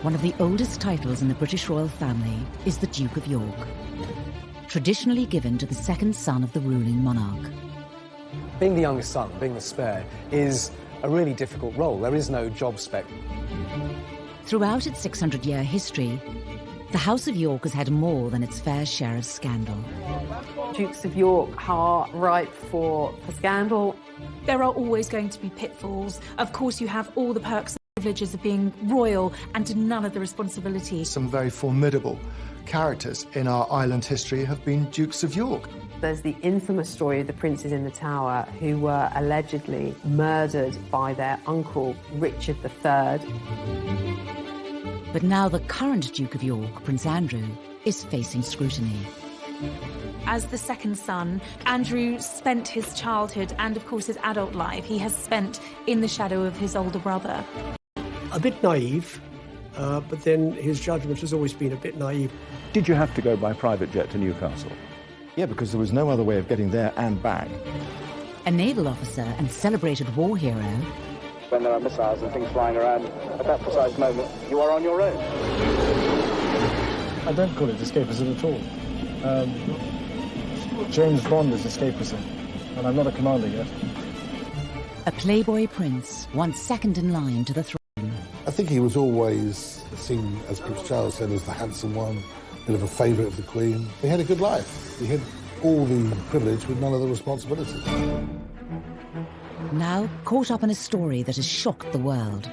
one of the oldest titles in the British royal family is the Duke of York, traditionally given to the second son of the ruling monarch. Being the youngest son, being the spare, is a really difficult role. There is no job spec. Throughout its 600-year history, the House of York has had more than its fair share of scandal. Dukes of York are ripe for scandal. There are always going to be pitfalls. Of course, you have all the perks and privileges of being royal and none of the responsibilities. Some very formidable characters in our island history have been Dukes of York. There's the infamous story of the princes in the Tower who were allegedly murdered by their uncle, Richard III. But now the current Duke of York, Prince Andrew, is facing scrutiny. As the second son, Andrew spent his childhood and, of course, his adult life he has spent in the shadow of his older brother. A bit naive, but then his judgment has always been a bit naive. Did you have to go by private jet to Newcastle? Yeah, because there was no other way of getting there and back. A naval officer and celebrated war hero. When there are missiles and things flying around, at that precise moment, you are on your own. I don't call it escapism at all. James Bond is escapism, and I'm not a commander yet. A playboy prince, once second in line to the throne. I think he was always seen, as Prince Charles said, as the handsome one, a bit of a favourite of the Queen. He had a good life. He had all the privilege with none of the responsibilities. Now caught up in a story that has shocked the world.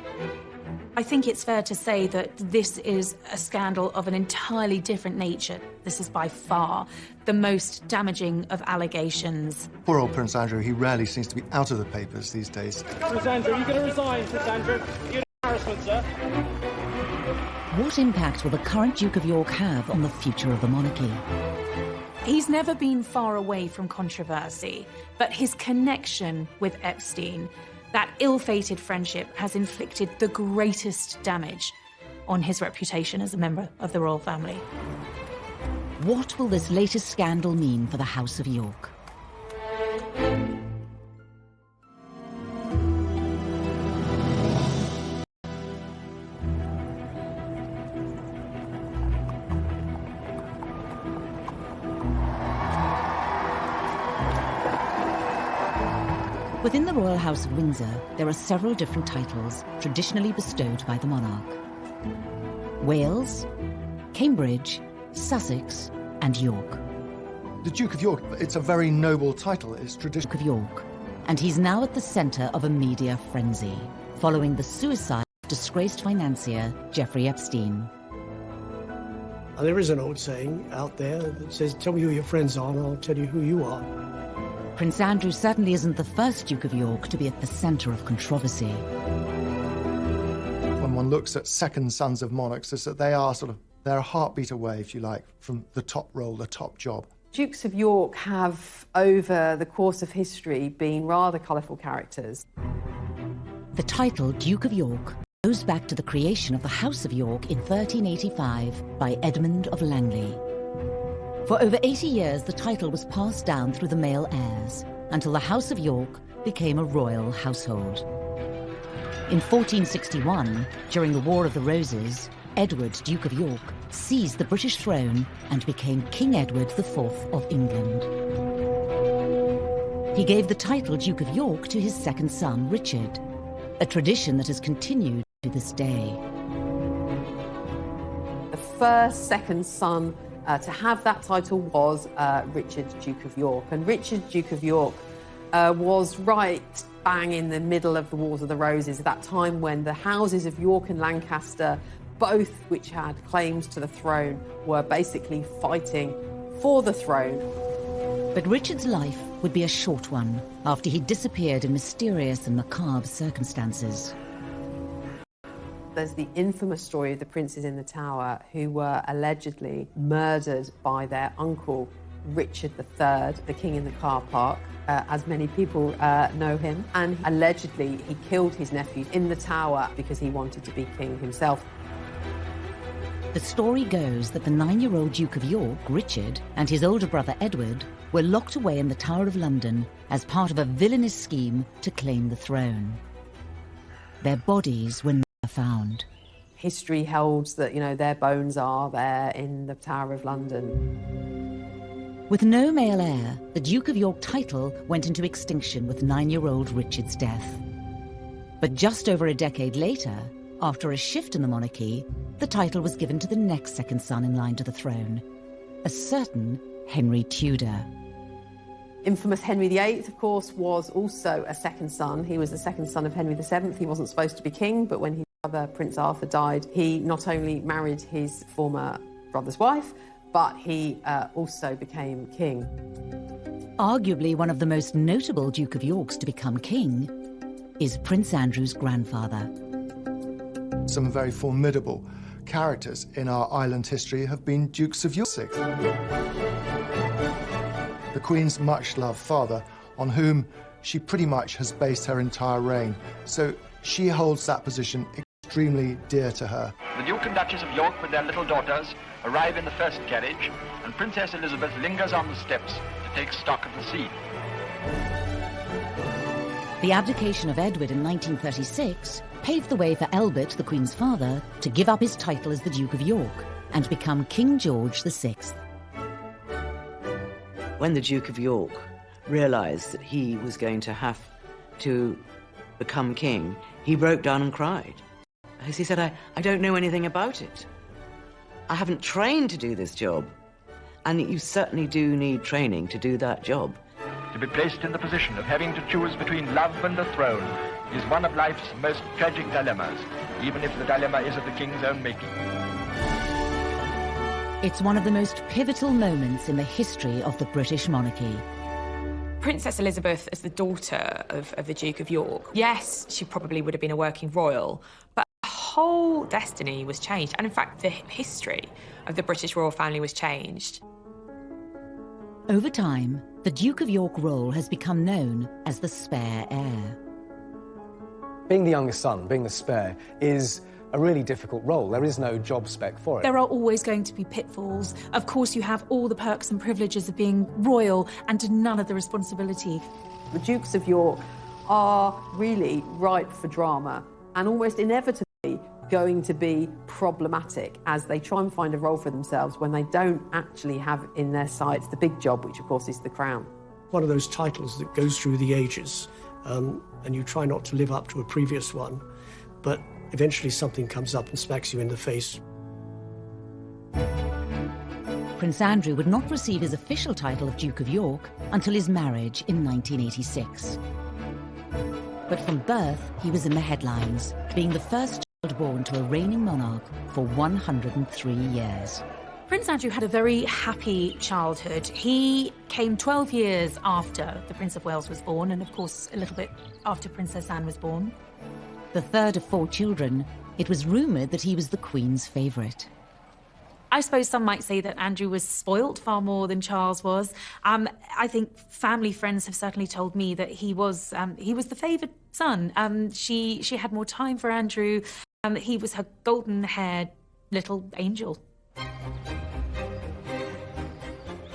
I think it's fair to say that this is a scandal of an entirely different nature. This is by far the most damaging of allegations. Poor old Prince Andrew, he rarely seems to be out of the papers these days. Prince Andrew, you're going to resign, Prince Andrew. You're an embarrassment, sir. What impact will the current Duke of York have on the future of the monarchy? He's never been far away from controversy, but his connection with Epstein, that ill-fated friendship, has inflicted the greatest damage on his reputation as a member of the royal family. What will this latest scandal mean for the House of York? Within the Royal House of Windsor, there are several different titles traditionally bestowed by the monarch. Wales, Cambridge, Sussex, and York. The Duke of York, it's a very noble title. It's traditional. Duke of York, and he's now at the centre of a media frenzy, following the suicide of disgraced financier Jeffrey Epstein. And there is an old saying out there that says, tell me who your friends are and I'll tell you who you are. Prince Andrew certainly isn't the first Duke of York to be at the centre of controversy. When one looks at second sons of monarchs, is that they're a heartbeat away, if you like, from the top role, the top job. Dukes of York have, over the course of history, been rather colourful characters. The title Duke of York goes back to the creation of the House of York in 1385 by Edmund of Langley. For over 80 years, the title was passed down through the male heirs until the House of York became a royal household. In 1461, during the War of the Roses, Edward, Duke of York, seized the British throne and became King Edward IV of England. He gave the title Duke of York to his second son, Richard, a tradition that has continued to this day. The first second son to have that title was Richard, Duke of York. And Richard, Duke of York, was right bang in the middle of the Wars of the Roses, at that time when the houses of York and Lancaster, both which had claims to the throne, were basically fighting for the throne. But Richard's life would be a short one after he disappeared in mysterious and macabre circumstances. There's the infamous story of the princes in the Tower who were allegedly murdered by their uncle, Richard III, the king in the car park, as many people know him. And allegedly he killed his nephew in the Tower because he wanted to be king himself. The story goes that the 9-year-old Duke of York, Richard, and his older brother Edward were locked away in the Tower of London as part of a villainous scheme to claim the throne. Their bodies were never found. history holds that, you know, their bones are there in the Tower of London. With no male heir, the Duke of York title went into extinction with 9-year-old Richard's death. But just over a decade later, after a shift in the monarchy, the title was given to the next second son in line to the throne, a certain Henry Tudor. Infamous Henry VIII, of course, was also a second son. He was the second son of Henry VII. He wasn't supposed to be king, but when his brother, Prince Arthur, died, he not only married his former brother's wife, but he also became king. Arguably one of the most notable Duke of Yorks to become king is Prince Andrew's grandfather. Some very formidable characters in our island history have been Dukes of York. The Queen's much-loved father, on whom she pretty much has based her entire reign, so she holds that position extremely dear to her. The Duke and Duchess of York with their little daughters arrive in the first carriage, and Princess Elizabeth lingers on the steps to take stock of the scene. The abdication of Edward in 1936 paved the way for Elbert, the Queen's father, to give up his title as the Duke of York and become King George VI. When the Duke of York realised that he was going to have to become king, he broke down and cried. As he said, I don't know anything about it. I haven't trained to do this job. And you certainly do need training to do that job. To be placed in the position of having to choose between love and the throne is one of life's most tragic dilemmas, even if the dilemma is of the king's own making. It's one of the most pivotal moments in the history of the British monarchy. Princess Elizabeth, as the daughter of the Duke of York, yes, she probably would have been a working royal, but her whole destiny was changed. And in fact, the history of the British royal family was changed. Over time, the Duke of York role has become known as the spare heir. Being the youngest son, being the spare, is a really difficult role. There is no job spec for it. There are always going to be pitfalls. Of course, you have all the perks and privileges of being royal and none of the responsibility. The Dukes of York are really ripe for drama and almost inevitably going to be problematic as they try and find a role for themselves when they don't actually have in their sights the big job, which of course is the crown. One of those titles that goes through the ages, and you try not to live up to a previous one, but eventually something comes up and smacks you in the face. Prince Andrew would not receive his official title of Duke of York until his marriage in 1986. But from birth, he was in the headlines, being the first child born to a reigning monarch for 103 years. Prince Andrew had a very happy childhood. He came 12 years after the Prince of Wales was born, and of course a little bit after Princess Anne was born. The third of 4 children, it was rumoured that he was the Queen's favourite. I suppose some might say that Andrew was spoilt far more than Charles was. I think family friends have certainly told me that he was the favoured son. She had more time for Andrew. He was her golden-haired little angel.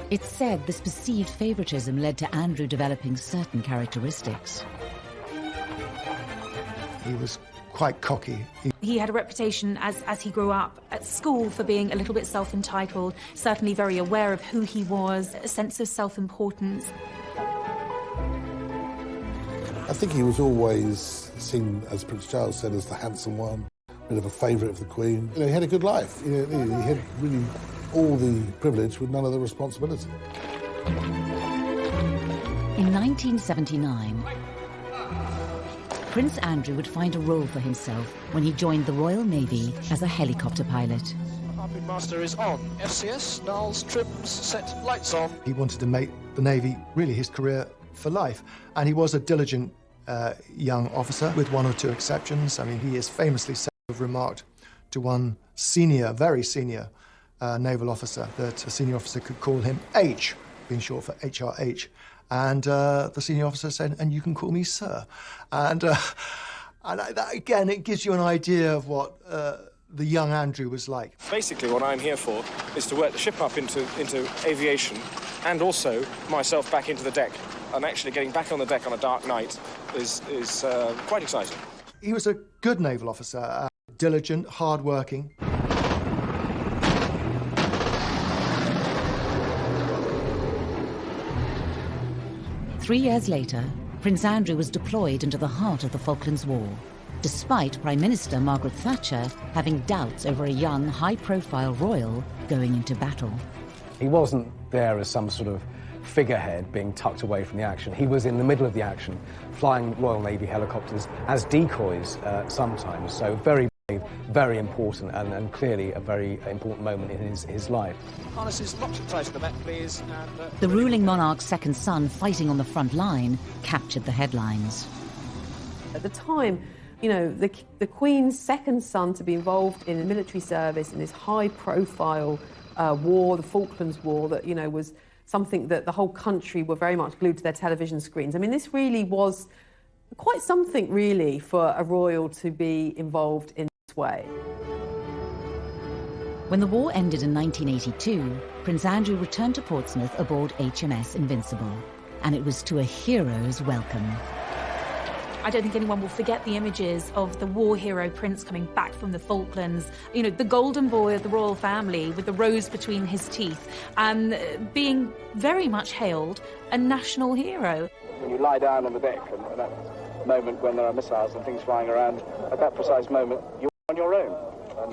It's said this perceived favouritism led to Andrew developing certain characteristics. He was quite cocky. He had a reputation as he grew up at school for being a little bit self-entitled, certainly very aware of who he was, a sense of self-importance. I think he was always seen, as Prince Charles said, as the handsome one, a bit of a favourite of the Queen. You know, he had a good life. He had really all the privilege with none of the responsibility. In 1979, Prince Andrew would find a role for himself when he joined the Royal Navy as a helicopter pilot. Harpoon master is on. FCS, Niles, trims, set, lights on. He wanted to make the Navy really his career for life, and he was a diligent young officer, with 1 or 2 exceptions. I mean, he is famously said to have remarked to one senior, very senior naval officer that a senior officer could call him H, being short for HRH. And the senior officer said, "And you can call me sir." And that, again, it gives you an idea of what the young Andrew was like. Basically, what I'm here for is to work the ship up into aviation and also myself back into the deck. And actually getting back on the deck on a dark night is quite exciting. He was a good naval officer, diligent, hard-working. Three years later, Prince Andrew was deployed into the heart of the Falklands War, despite Prime Minister Margaret Thatcher having doubts over a young, high-profile royal going into battle. He wasn't there as some sort of figurehead being tucked away from the action. He was in the middle of the action, flying Royal Navy helicopters as decoys sometimes. So very brave, very important, and clearly a very important moment in his life. Harnesses locked tight to the Met, please. The ruling monarch's second son fighting on the front line captured the headlines. At the time, you know, the Queen's second son to be involved in military service in this high-profile war, the Falklands War, that, you know, was something that the whole country were very much glued to their television screens. I mean, this really was quite something, really, for a royal to be involved in this way. When the war ended in 1982, Prince Andrew returned to Portsmouth aboard HMS Invincible, and it was to a hero's welcome. I don't think anyone will forget the images of the war hero Prince coming back from the Falklands, you know, the golden boy of the royal family with the rose between his teeth, and being very much hailed a national hero. When you lie down on the deck, and at that moment when there are missiles and things flying around, at that precise moment, you're on your own.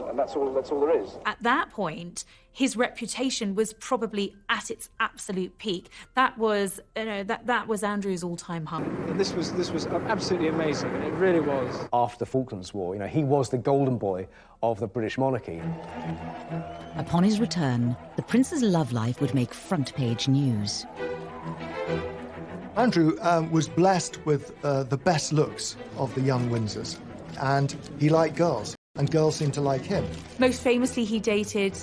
And that's all there is. At that point, his reputation was probably at its absolute peak. That was, you know, that was Andrew's all-time high. And this was absolutely amazing. It really was. After the Falklands War, you know, he was the golden boy of the British monarchy. Upon his return, the prince's love life would make front-page news. Andrew was blessed with the best looks of the young Windsors, and he liked girls. And girls seemed to like him. Most famously, he dated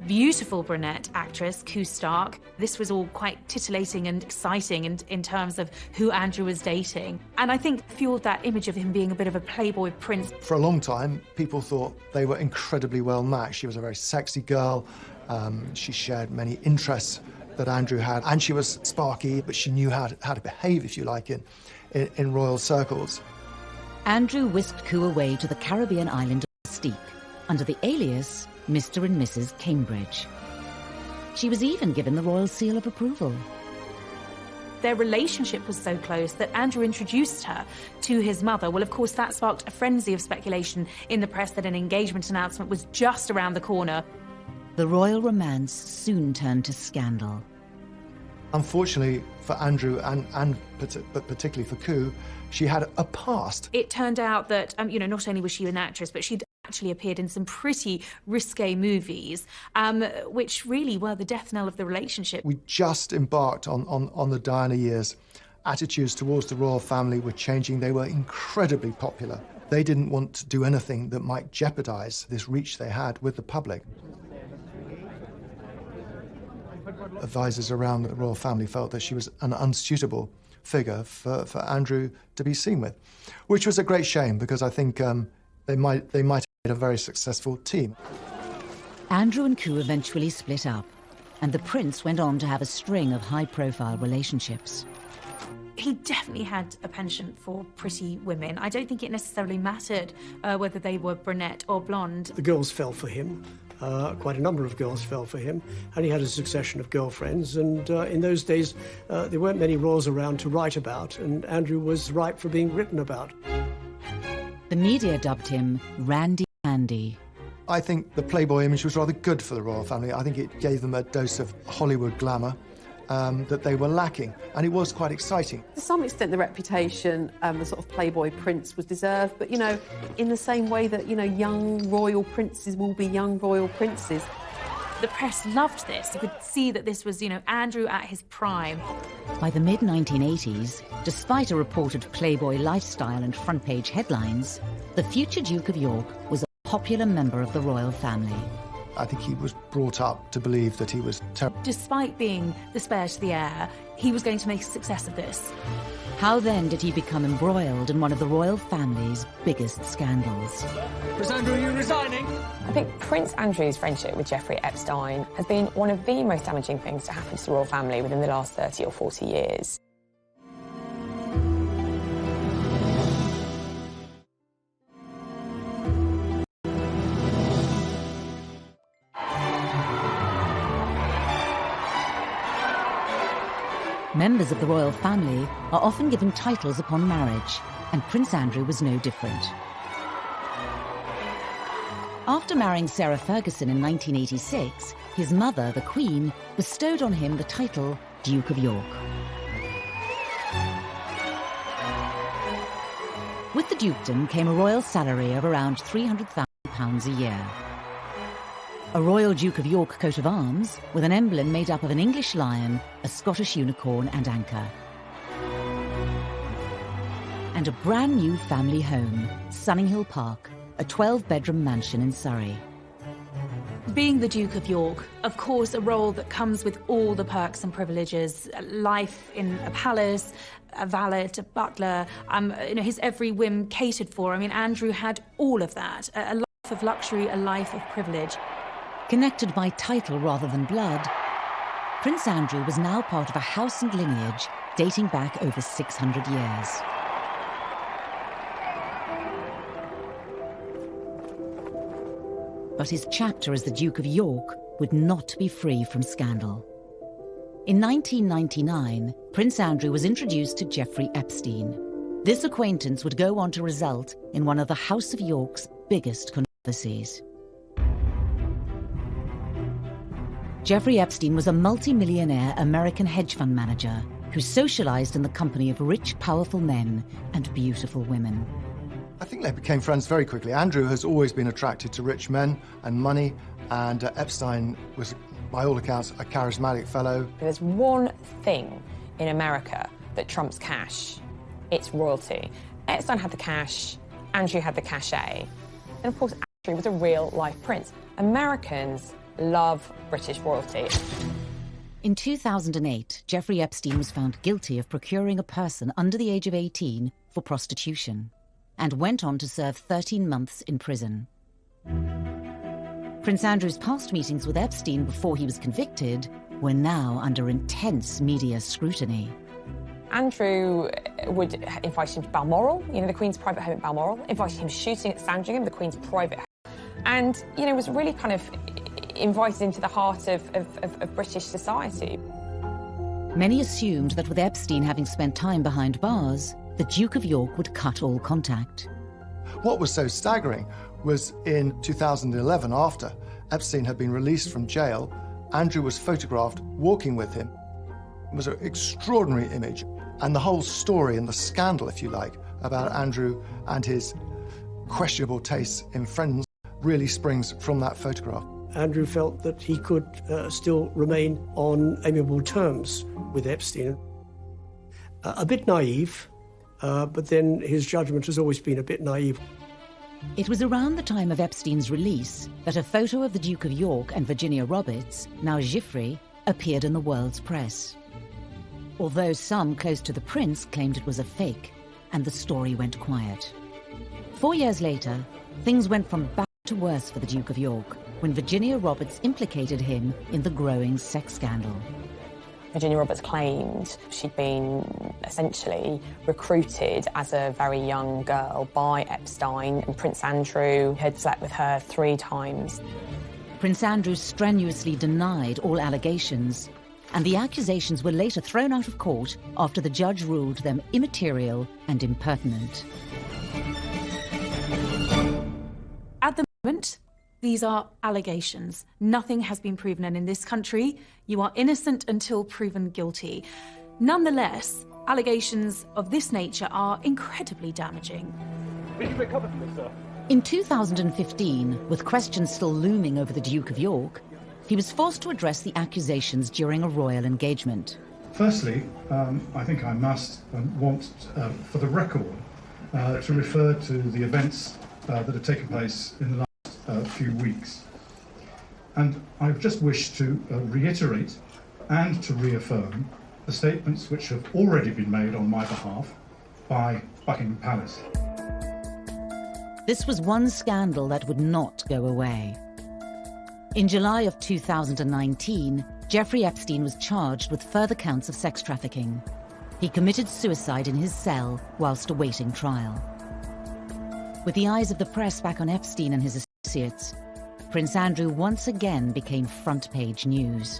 beautiful brunette actress Koo Stark. This was all quite titillating and exciting in terms of who Andrew was dating. And I think fueled that image of him being a bit of a playboy prince. For a long time, people thought they were incredibly well matched. She was a very sexy girl. She shared many interests that Andrew had. And she was sparky, but she knew how to behave, if you like, in royal circles. Andrew whisked Koo away to the Caribbean island of Steep, under the alias Mr. and Mrs. Cambridge. She was even given the royal seal of approval. Their relationship was so close that Andrew introduced her to his mother. Well, of course, that sparked a frenzy of speculation in the press that an engagement announcement was just around the corner. The royal romance soon turned to scandal. Unfortunately for Andrew, but particularly for Koo, she had a past. It turned out that, you know, not only was she an actress, but she'd actually appeared in some pretty risque movies, which really were the death knell of the relationship. We just embarked on the Diana years. Attitudes towards the royal family were changing. They were incredibly popular. They didn't want to do anything that might jeopardize this reach they had with the public. Advisors around the royal family felt that she was an unsuitable figure for Andrew to be seen with, which was a great shame because I think they might have made a very successful team. Andrew and Koo eventually split up, and the prince went on to have a string of high-profile relationships. He definitely had a penchant for pretty women. I don't think it necessarily mattered whether they were brunette or blonde. The girls fell for him. Quite a number of girls fell for him, and he had a succession of girlfriends. And in those days, there weren't many royals around to write about, and Andrew was ripe for being written about. The media dubbed him Randy Andy. I think the Playboy image was rather good for the royal family. I think it gave them a dose of Hollywood glamour that they were lacking, and it was quite exciting. To some extent, the reputation, the sort of Playboy prince was deserved, but, you know, in the same way that, you know, young royal princes will be young royal princes. The press loved this. You could see that this was, you know, Andrew at his prime. By the mid-1980s, despite a reported Playboy lifestyle and front-page headlines, the future Duke of York was a popular member of the royal family. I think he was brought up to believe that he was terrible. Despite being the spare to the heir, he was going to make a success of this. How then did he become embroiled in one of the royal family's biggest scandals? Prince Andrew, are you resigning? I think Prince Andrew's friendship with Jeffrey Epstein has been one of the most damaging things to happen to the royal family within the last 30 or 40 years. Members of the royal family are often given titles upon marriage, and Prince Andrew was no different. After marrying Sarah Ferguson in 1986, his mother, the Queen, bestowed on him the title Duke of York. With the dukedom came a royal salary of around £300,000 a year. A Royal Duke of York coat of arms with an emblem made up of an English lion, a Scottish unicorn and anchor. And a brand new family home, Sunninghill Park, a 12-bedroom mansion in Surrey. Being the Duke of York, of course, a role that comes with all the perks and privileges, life in a palace, a valet, a butler, his every whim catered for. I mean, Andrew had all of that, a life of luxury, a life of privilege. Connected by title rather than blood, Prince Andrew was now part of a house and lineage dating back over 600 years. But his chapter as the Duke of York would not be free from scandal. In 1999, Prince Andrew was introduced to Jeffrey Epstein. This acquaintance would go on to result in one of the House of York's biggest controversies. Jeffrey Epstein was a multi-millionaire American hedge fund manager who socialized in the company of rich, powerful men and beautiful women. I think they became friends very quickly. Andrew has always been attracted to rich men and money, and Epstein was, by all accounts, a charismatic fellow. There's one thing in America that trumps cash. It's royalty. Epstein had the cash, Andrew had the cachet. And of course, Andrew was a real-life prince. Americans love British royalty. In 2008, Jeffrey Epstein was found guilty of procuring a person under the age of 18 for prostitution, and went on to serve 13 months in prison. Prince Andrew's past meetings with Epstein before he was convicted were now under intense media scrutiny. Andrew would invite him to Balmoral, the Queen's private home at Balmoral, invited him shooting at Sandringham, the Queen's private home, and, was really kind of invited into the heart of British society. Many assumed that with Epstein having spent time behind bars, the Duke of York would cut all contact. What was so staggering was in 2011, after Epstein had been released from jail, Andrew was photographed walking with him. It was an extraordinary image, and the whole story and the scandal, if you like, about Andrew and his questionable tastes in friends really springs from that photograph. Andrew felt that he could still remain on amiable terms with Epstein. A bit naive, but then his judgment has always been a bit naive. It was around the time of Epstein's release that a photo of the Duke of York and Virginia Roberts, now Giuffre, appeared in the world's press. Although some close to the prince claimed it was a fake, and the story went quiet. 4 years later, things went from bad to worse for the Duke of York, when Virginia Roberts implicated him in the growing sex scandal. Virginia Roberts claimed she'd been essentially recruited as a very young girl by Epstein, and Prince Andrew had slept with her 3 times. Prince Andrew strenuously denied all allegations, and the accusations were later thrown out of court after the judge ruled them immaterial and impertinent. At the moment, these are allegations. Nothing has been proven, and in this country, you are innocent until proven guilty. Nonetheless, allegations of this nature are incredibly damaging. Did you recover from this, sir? In 2015, with questions still looming over the Duke of York, he was forced to address the accusations during a royal engagement. Firstly, I think I must and want, for the record, to refer to the events that have taken place in the last few weeks. And I just wish to reiterate and to reaffirm the statements which have already been made on my behalf by Buckingham Palace. This was one scandal that would not go away. In July of 2019, Jeffrey Epstein was charged with further counts of sex trafficking. He committed suicide in his cell whilst awaiting trial. With the eyes of the press back on Epstein and his associates, Prince Andrew once again became front-page news.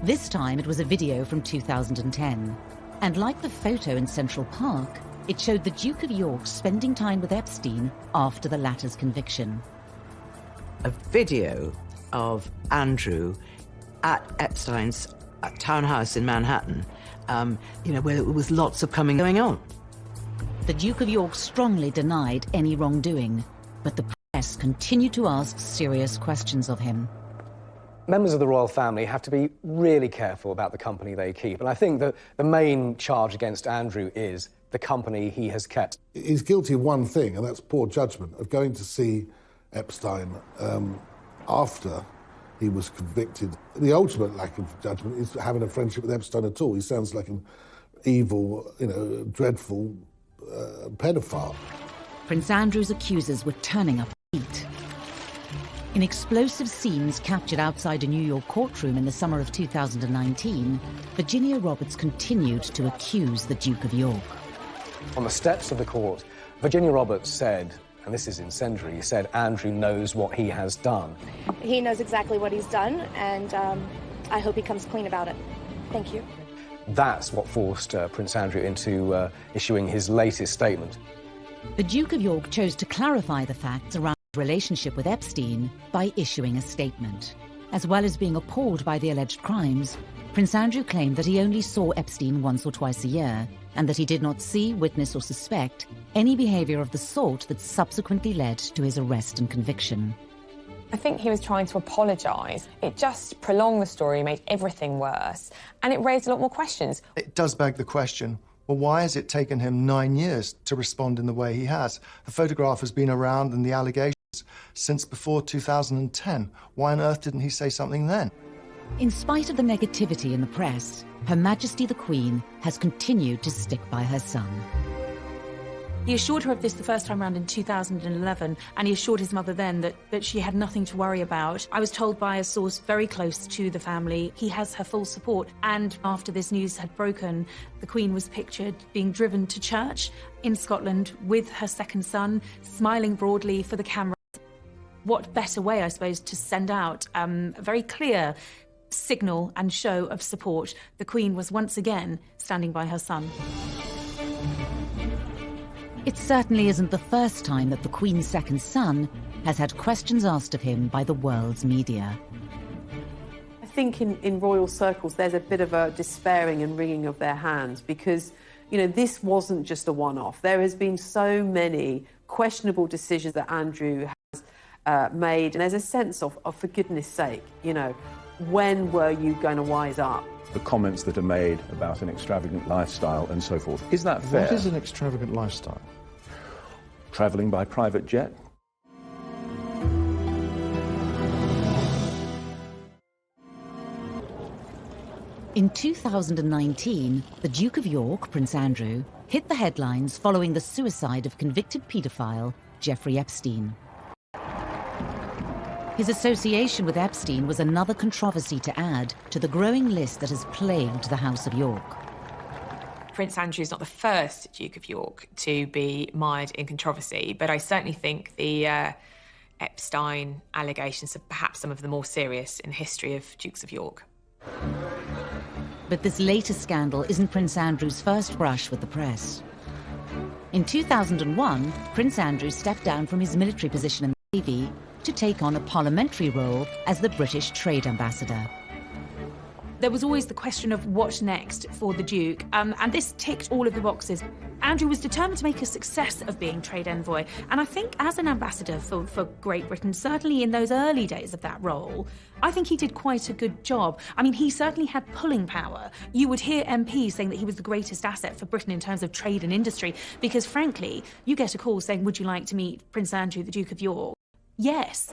This time it was a video from 2010. And like the photo in Central Park, it showed the Duke of York spending time with Epstein after the latter's conviction. A video of Andrew at Epstein's townhouse in Manhattan, where there was lots of going on. The Duke of York strongly denied any wrongdoing, but the press continued to ask serious questions of him. Members of the royal family have to be really careful about the company they keep, and I think that the main charge against Andrew is the company he has kept. He's guilty of one thing, and that's poor judgment, of going to see Epstein after he was convicted. The ultimate lack of judgment is having a friendship with Epstein at all. He sounds like an evil, dreadful pedophile. Prince Andrew's accusers were turning up heat. In explosive scenes captured outside a New York courtroom in the summer of 2019, Virginia Roberts continued to accuse the Duke of York. On the steps of the court, Virginia Roberts said, and this is incendiary, said Andrew knows what he has done. He knows exactly what he's done, and I hope he comes clean about it. Thank you. That's what forced Prince Andrew into issuing his latest statement. The Duke of York chose to clarify the facts around his relationship with Epstein by issuing a statement. As well as being appalled by the alleged crimes, Prince Andrew claimed that he only saw Epstein once or twice a year, and that he did not see, witness or suspect any behaviour of the sort that subsequently led to his arrest and conviction. I think he was trying to apologise. It just prolonged the story, made everything worse, and it raised a lot more questions. It does beg the question, well, why has it taken him 9 years to respond in the way he has? The photograph has been around and the allegations since before 2010. Why on earth didn't he say something then? In spite of the negativity in the press, Her Majesty the Queen has continued to stick by her son. He assured her of this the first time round in 2011, and he assured his mother then that she had nothing to worry about. I was told by a source very close to the family he has her full support. And after this news had broken, the Queen was pictured being driven to church in Scotland with her second son, smiling broadly for the camera. What better way, I suppose, to send out a very clear signal and show of support? The Queen was once again standing by her son. It certainly isn't the first time that the Queen's second son has had questions asked of him by the world's media. I think in royal circles there's a bit of a despairing and wringing of their hands because, this wasn't just a one-off. There has been so many questionable decisions that Andrew has made, and there's a sense of for goodness sake, when were you going to wise up? The comments that are made about an extravagant lifestyle and so forth. Is that fair? What is an extravagant lifestyle? Travelling by private jet? In 2019, the Duke of York, Prince Andrew, hit the headlines following the suicide of convicted paedophile Jeffrey Epstein. His association with Epstein was another controversy to add to the growing list that has plagued the House of York. Prince Andrew is not the first Duke of York to be mired in controversy, but I certainly think the Epstein allegations are perhaps some of the more serious in the history of Dukes of York. But this latest scandal isn't Prince Andrew's first brush with the press. In 2001, Prince Andrew stepped down from his military position in the Navy to take on a parliamentary role as the British Trade Ambassador. There was always the question of what next for the Duke, and this ticked all of the boxes. Andrew was determined to make a success of being trade envoy, and I think as an ambassador for Great Britain, certainly in those early days of that role, I think he did quite a good job. I mean, he certainly had pulling power. You would hear MPs saying that he was the greatest asset for Britain in terms of trade and industry, because frankly, you get a call saying, would you like to meet Prince Andrew, the Duke of York? Yes.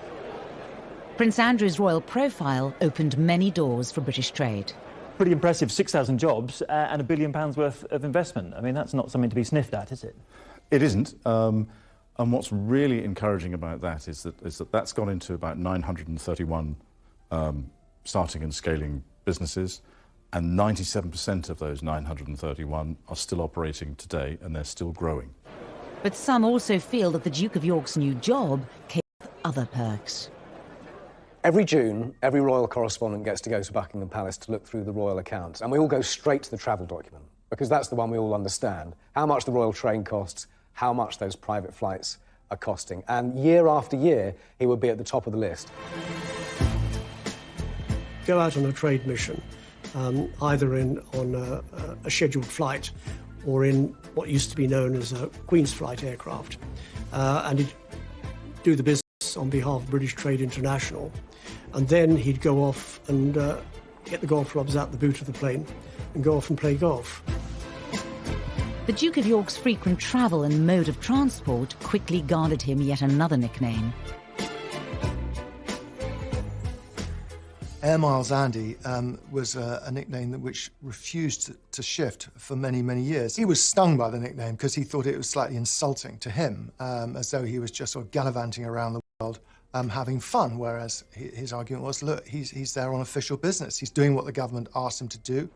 Prince Andrew's royal profile opened many doors for British trade. Pretty impressive, 6,000 jobs and £1 billion worth of investment. I mean, that's not something to be sniffed at, is it? It isn't. And what's really encouraging about that is that that's gone into about 931 starting and scaling businesses, and 97% of those 931 are still operating today, and they're still growing. But some also feel that the Duke of York's new job came with other perks. Every June, every royal correspondent gets to go to Buckingham Palace to look through the royal accounts, and we all go straight to the travel document, because that's the one we all understand. How much the royal train costs, how much those private flights are costing. And year after year, he would be at the top of the list. Go out on a trade mission, either on a scheduled flight or in what used to be known as a Queen's Flight aircraft, and he'd do the business on behalf of British Trade International, and then he'd go off and get the golf clubs out the boot of the plane and go off and play golf. The Duke of York's frequent travel and mode of transport quickly garnered him yet another nickname. Air Miles Andy was a nickname which refused to shift for many, many years. He was stung by the nickname because he thought it was slightly insulting to him, as though he was just sort of gallivanting around the world having fun, whereas his argument was, look, he's there on official business. He's doing what the government asked him to do.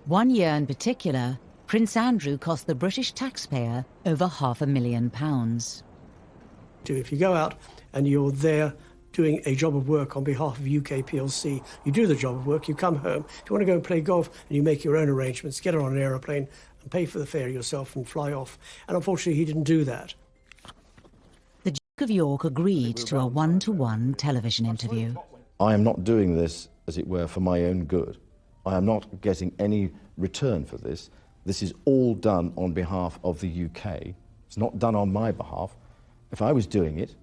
One year in particular, Prince Andrew cost the British taxpayer over £500,000. If you go out and you're there doing a job of work on behalf of UK PLC, you do the job of work, you come home. If you want to go and play golf and you make your own arrangements, get on an aeroplane and pay for the fare yourself and fly off. And unfortunately, he didn't do that. The Duke of York agreed to a one-to-one television interview. I am not doing this, as it were, for my own good. I am not getting any return for this. This is all done on behalf of the UK. It's not done on my behalf. If I was doing it,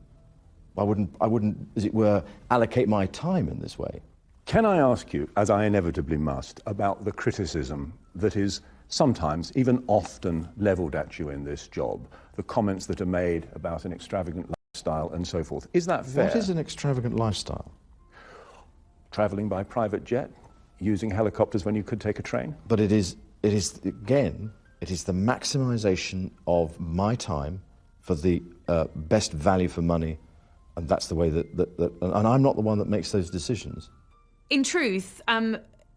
I wouldn't, as it were, allocate my time in this way. Can I ask you, as I inevitably must, about the criticism that is sometimes, even often, levelled at you in this job, the comments that are made about an extravagant lifestyle and so forth? Is that fair? What is an extravagant lifestyle? Travelling by private jet, using helicopters when you could take a train? But it is again, it is the maximisation of my time for the best value for money. And that's the way and I'm not the one that makes those decisions. In truth,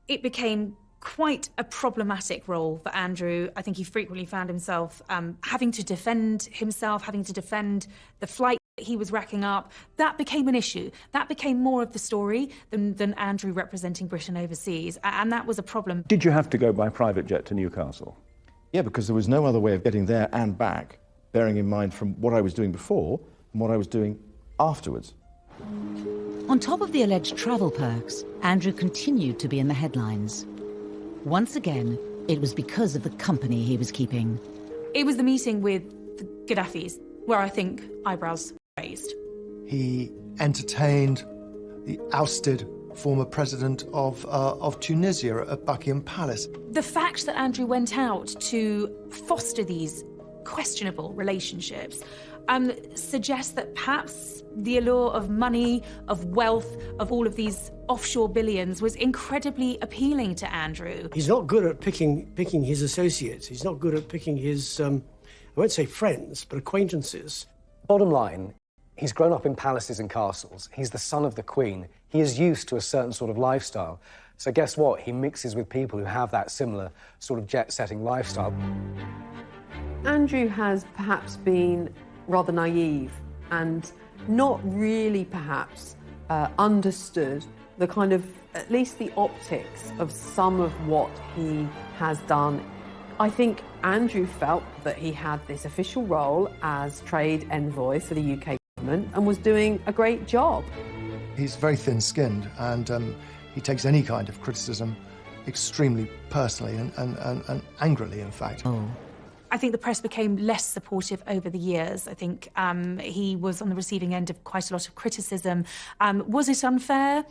it became quite a problematic role for Andrew. I think he frequently found himself having to defend himself, having to defend the flight that he was racking up. That became an issue. That became more of the story than Andrew representing Britain overseas, and that was a problem. Did you have to go by private jet to Newcastle? Yeah, because there was no other way of getting there and back, bearing in mind from what I was doing before and what I was doing afterwards. On top of the alleged travel perks, Andrew continued to be in the headlines. Once again, it was because of the company he was keeping. It was the meeting with the Gaddafis where I think eyebrows raised. He entertained the ousted former president of Tunisia at Buckingham Palace. The fact that Andrew went out to foster these questionable relationships suggests that perhaps the allure of money, of wealth, of all of these offshore billions was incredibly appealing to Andrew. He's not good at picking his associates. He's not good at picking his, I won't say friends, but acquaintances. Bottom line, he's grown up in palaces and castles. He's the son of the Queen. He is used to a certain sort of lifestyle. So guess what? He mixes with people who have that similar sort of jet-setting lifestyle. Andrew has perhaps been rather naive and not really perhaps understood the kind of, at least the optics of some of what he has done. I think Andrew felt that he had this official role as trade envoy for the UK government and was doing a great job. He's very thin-skinned and he takes any kind of criticism extremely personally and angrily, in fact. I think the press became less supportive over the years. I think he was on the receiving end of quite a lot of criticism. Was it unfair?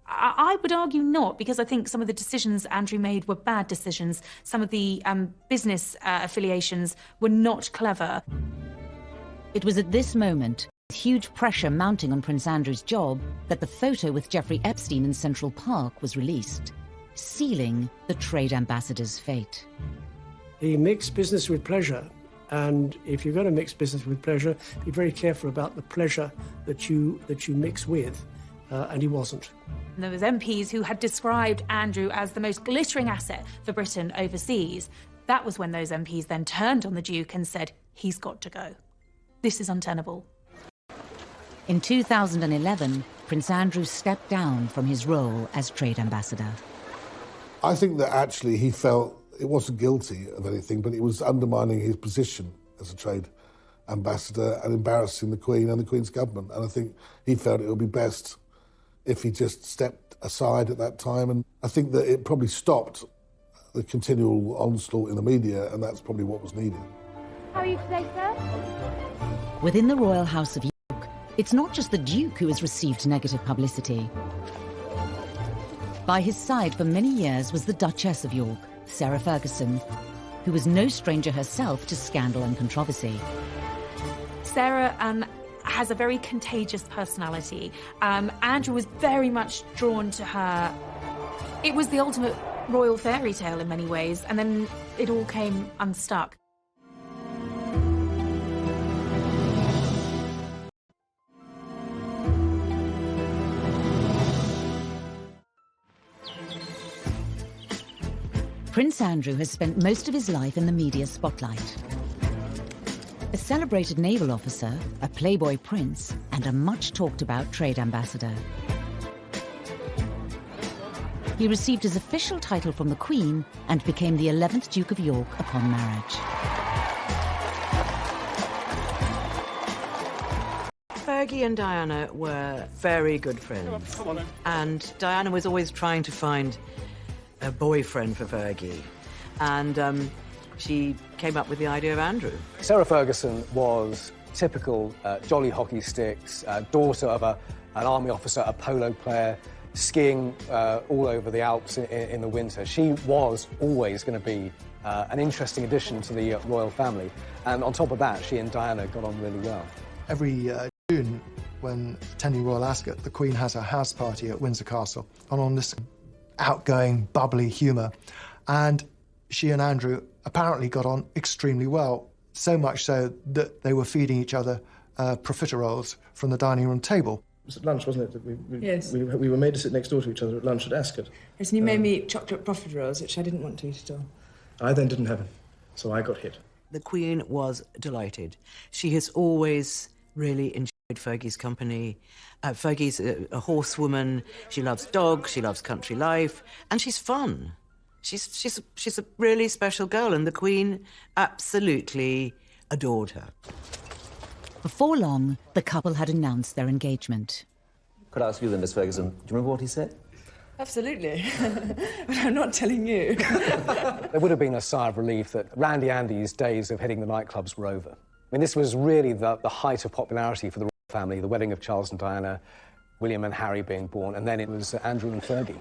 I would argue not, because I think some of the decisions Andrew made were bad decisions. Some of the business affiliations were not clever. It was at this moment, with huge pressure mounting on Prince Andrew's job, that the photo with Jeffrey Epstein in Central Park was released, sealing the trade ambassador's fate. He mixed business with pleasure, and if you're going to mix business with pleasure, be very careful about the pleasure that you mix with, and he wasn't. There was MPs who had described Andrew as the most glittering asset for Britain overseas. That was when those MPs then turned on the Duke and said, he's got to go. This is untenable. In 2011, Prince Andrew stepped down from his role as trade ambassador. I think that actually he felt it wasn't guilty of anything, but it was undermining his position as a trade ambassador and embarrassing the Queen and the Queen's government. And I think he felt it would be best if he just stepped aside at that time. And I think that it probably stopped the continual onslaught in the media, and that's probably what was needed. How are you today, sir? Within the royal house of York, it's not just the Duke who has received negative publicity. By his side for many years was the Duchess of York, Sarah Ferguson, who was no stranger herself to scandal and controversy. Sarah has a very contagious personality. Andrew was very much drawn to her. It was the ultimate royal fairy tale in many ways, and then it all came unstuck. Prince Andrew has spent most of his life in the media spotlight. A celebrated naval officer, a playboy prince, and a much-talked-about trade ambassador. He received his official title from the Queen and became the 11th Duke of York upon marriage. Fergie and Diana were very good friends. And Diana was always trying to find a boyfriend for Fergie. And she came up with the idea of Andrew. Sarah Ferguson was typical jolly hockey sticks, daughter of an army officer, a polo player, skiing all over the Alps in the winter. She was always going to be an interesting addition to the royal family. And on top of that, she and Diana got on really well. Every June, when attending Royal Ascot, the Queen has a house party at Windsor Castle, and on this outgoing, bubbly humour. And she and Andrew apparently got on extremely well, so much so that they were feeding each other profiteroles from the dining room table. It was at lunch, wasn't it? Yes. We were made to sit next door to each other at lunch at Ascot. Yes, and you made me eat chocolate profiteroles, which I didn't want to eat at all. I then didn't have it, so I got hit. The Queen was delighted. She has always really enjoyed Fergie's company. Fergie's a horsewoman. She loves dogs, she loves country life, and she's fun. She's a really special girl, and the Queen absolutely adored her. Before long, the couple had announced their engagement. Could I ask you then, Miss Ferguson, do you remember what he said? Absolutely. But I'm not telling you. There would have been a sigh of relief that Randy Andy's days of hitting the nightclubs were over. I mean, this was really the height of popularity for the royal family, the wedding of Charles and Diana, William and Harry being born, and then it was Andrew and Fergie.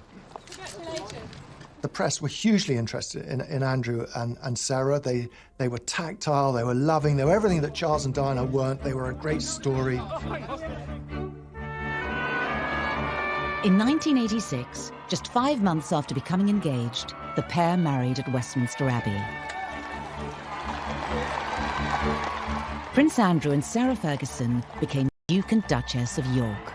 The press were hugely interested in Andrew and Sarah. They were tactile, they were loving, they were everything that Charles and Diana weren't. They were a great story. In 1986, just 5 months after becoming engaged, the pair married at Westminster Abbey. Prince Andrew and Sarah Ferguson became Duke and Duchess of York.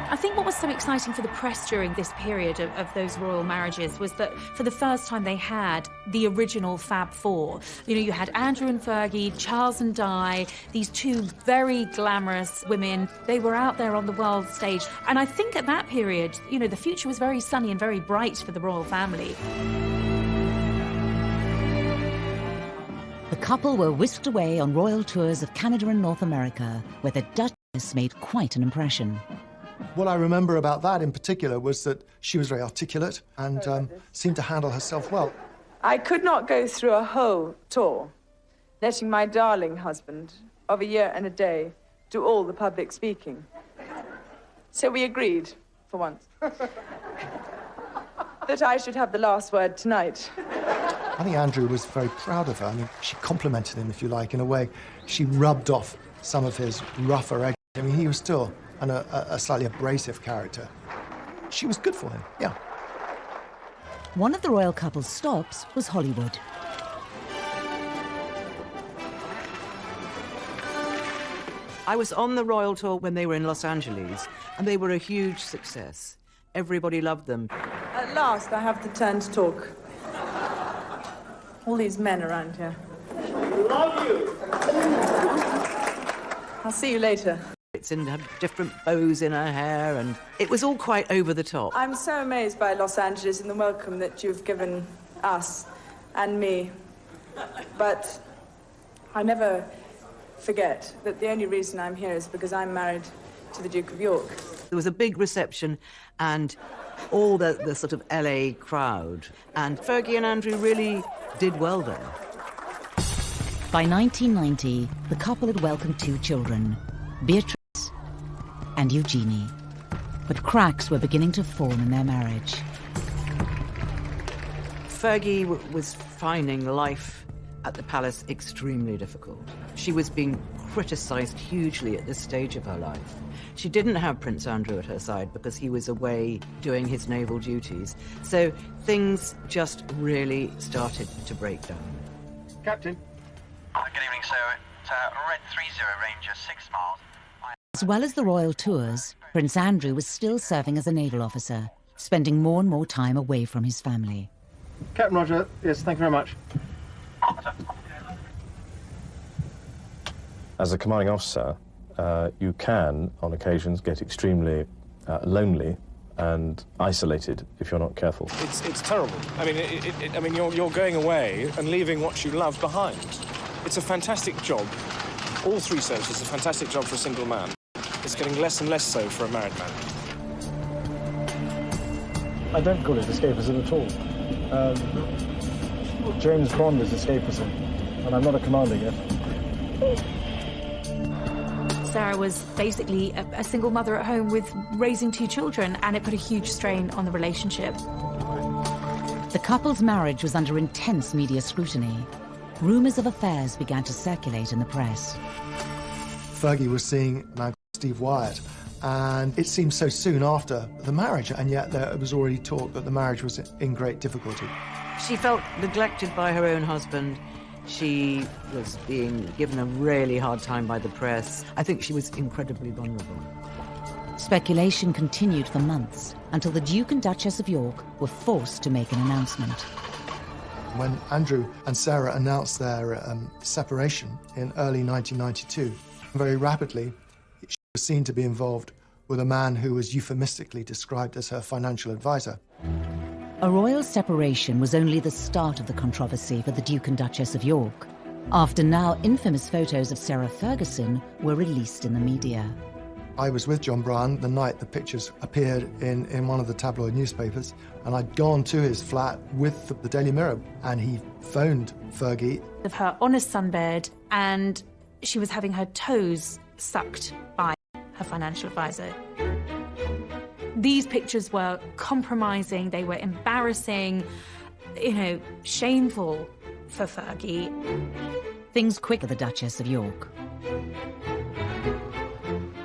I think what was so exciting for the press during this period of those royal marriages was that for the first time they had the original Fab Four. You know, you had Andrew and Fergie, Charles and Di, these two very glamorous women. They were out there on the world stage. And I think at that period, you know, the future was very sunny and very bright for the royal family. The couple were whisked away on royal tours of Canada and North America, where the Duchess made quite an impression. What I remember about that in particular was that she was very articulate and seemed to handle herself well. I could not go through a whole tour, letting my darling husband of a year and a day do all the public speaking. So we agreed, for once, that I should have the last word tonight. I think Andrew was very proud of her. I mean, she complimented him, if you like, in a way. She rubbed off some of his rougher edges. I mean, he was still a slightly abrasive character. She was good for him, yeah. One of the royal couple's stops was Hollywood. I was on the royal tour when they were in Los Angeles, and they were a huge success. Everybody loved them. At last, I have the turn to talk. All these men around here. Love you! I'll see you later. And had different bows in her hair, and it was all quite over the top. I'm so amazed by Los Angeles and the welcome that you've given us and me. But I never forget that the only reason I'm here is because I'm married to the Duke of York. There was a big reception and all the sort of LA crowd, and Fergie and Andrew really did well there. By 1990, the couple had welcomed 2 children, Beatrice and Eugenie. But cracks were beginning to form in their marriage. Fergie was finding life at the palace extremely difficult. She was being criticised hugely at this stage of her life. She didn't have Prince Andrew at her side because he was away doing his naval duties. So things just really started to break down. Captain. Good evening, sir. It's Red 30 Ranger, 6 miles. As well as the royal tours, Prince Andrew was still serving as a naval officer, spending more and more time away from his family. Captain Roger, yes, thank you very much. As a commanding officer, you can, on occasions, get extremely lonely and isolated if you're not careful. It's terrible. I mean, you're going away and leaving what you love behind. It's a fantastic job. All 3 services, a fantastic job for a single man. It's getting less and less so for a married man. I don't call it escapism at all. James Bond is escapism, and I'm not a commander yet. Sarah was basically a single mother at home with raising 2 children, and it put a huge strain on the relationship. The couple's marriage was under intense media scrutiny. Rumours of affairs began to circulate in the press. Fergie was seeing now Steve Wyatt, and it seemed so soon after the marriage, and yet there was already talk that the marriage was in great difficulty. She felt neglected by her own husband. She was being given a really hard time by the press. I think she was incredibly vulnerable. Speculation continued for months until the Duke and Duchess of York were forced to make an announcement. When Andrew and Sarah announced their separation in early 1992, very rapidly she was seen to be involved with a man who was euphemistically described as her financial advisor. A royal separation was only the start of the controversy for the Duke and Duchess of York, after now infamous photos of Sarah Ferguson were released in the media. I was with John Bryan the night the pictures appeared in one of the tabloid newspapers, and I'd gone to his flat with the Daily Mirror, and he phoned Fergie. Of her on a sunbed, and she was having her toes sucked by her financial advisor. These pictures were compromising, they were embarrassing, shameful for Fergie. Things quick for the Duchess of York.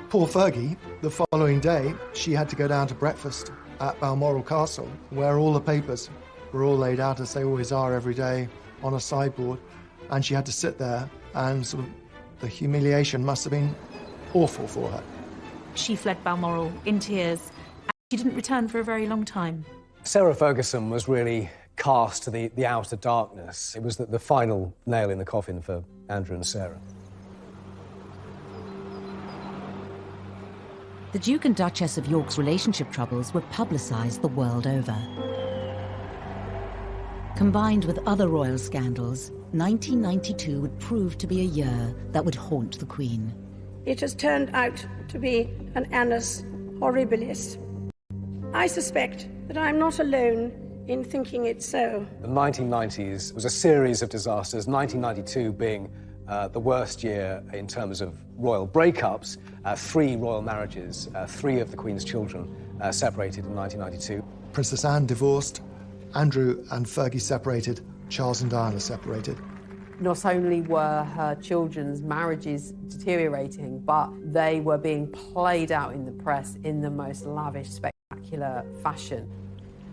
Poor Fergie, the following day, she had to go down to breakfast at Balmoral Castle, where all the papers were all laid out, as they always are every day, on a sideboard, and she had to sit there, and sort of the humiliation must have been awful for her. She fled Balmoral in tears. She didn't return for a very long time. Sarah Ferguson was really cast to the outer darkness. It was the final nail in the coffin for Andrew and Sarah. The Duke and Duchess of York's relationship troubles were publicised the world over. Combined with other royal scandals, 1992 would prove to be a year that would haunt the Queen. It has turned out to be an annus horribilis. I suspect that I'm not alone in thinking it so. The 1990s was a series of disasters, 1992 being the worst year in terms of royal breakups. 3 royal marriages, 3 of the Queen's children separated in 1992. Princess Anne divorced, Andrew and Fergie separated, Charles and Diana separated. Not only were her children's marriages deteriorating, but they were being played out in the press in the most lavish, spectacular fashion.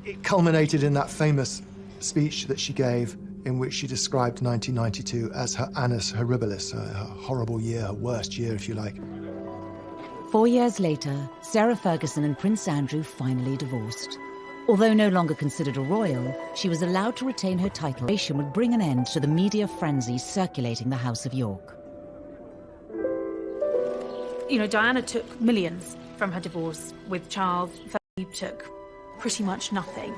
It culminated in that famous speech that she gave, in which she described 1992 as her annus horribilis, her horrible year, her worst year, if you like. 4 years later, Sarah Ferguson and Prince Andrew finally divorced. Although no longer considered a royal, she was allowed to retain her title. It would bring an end to the media frenzy circulating the House of York. You know, Diana took millions from her divorce with Charles. Fergie took pretty much nothing.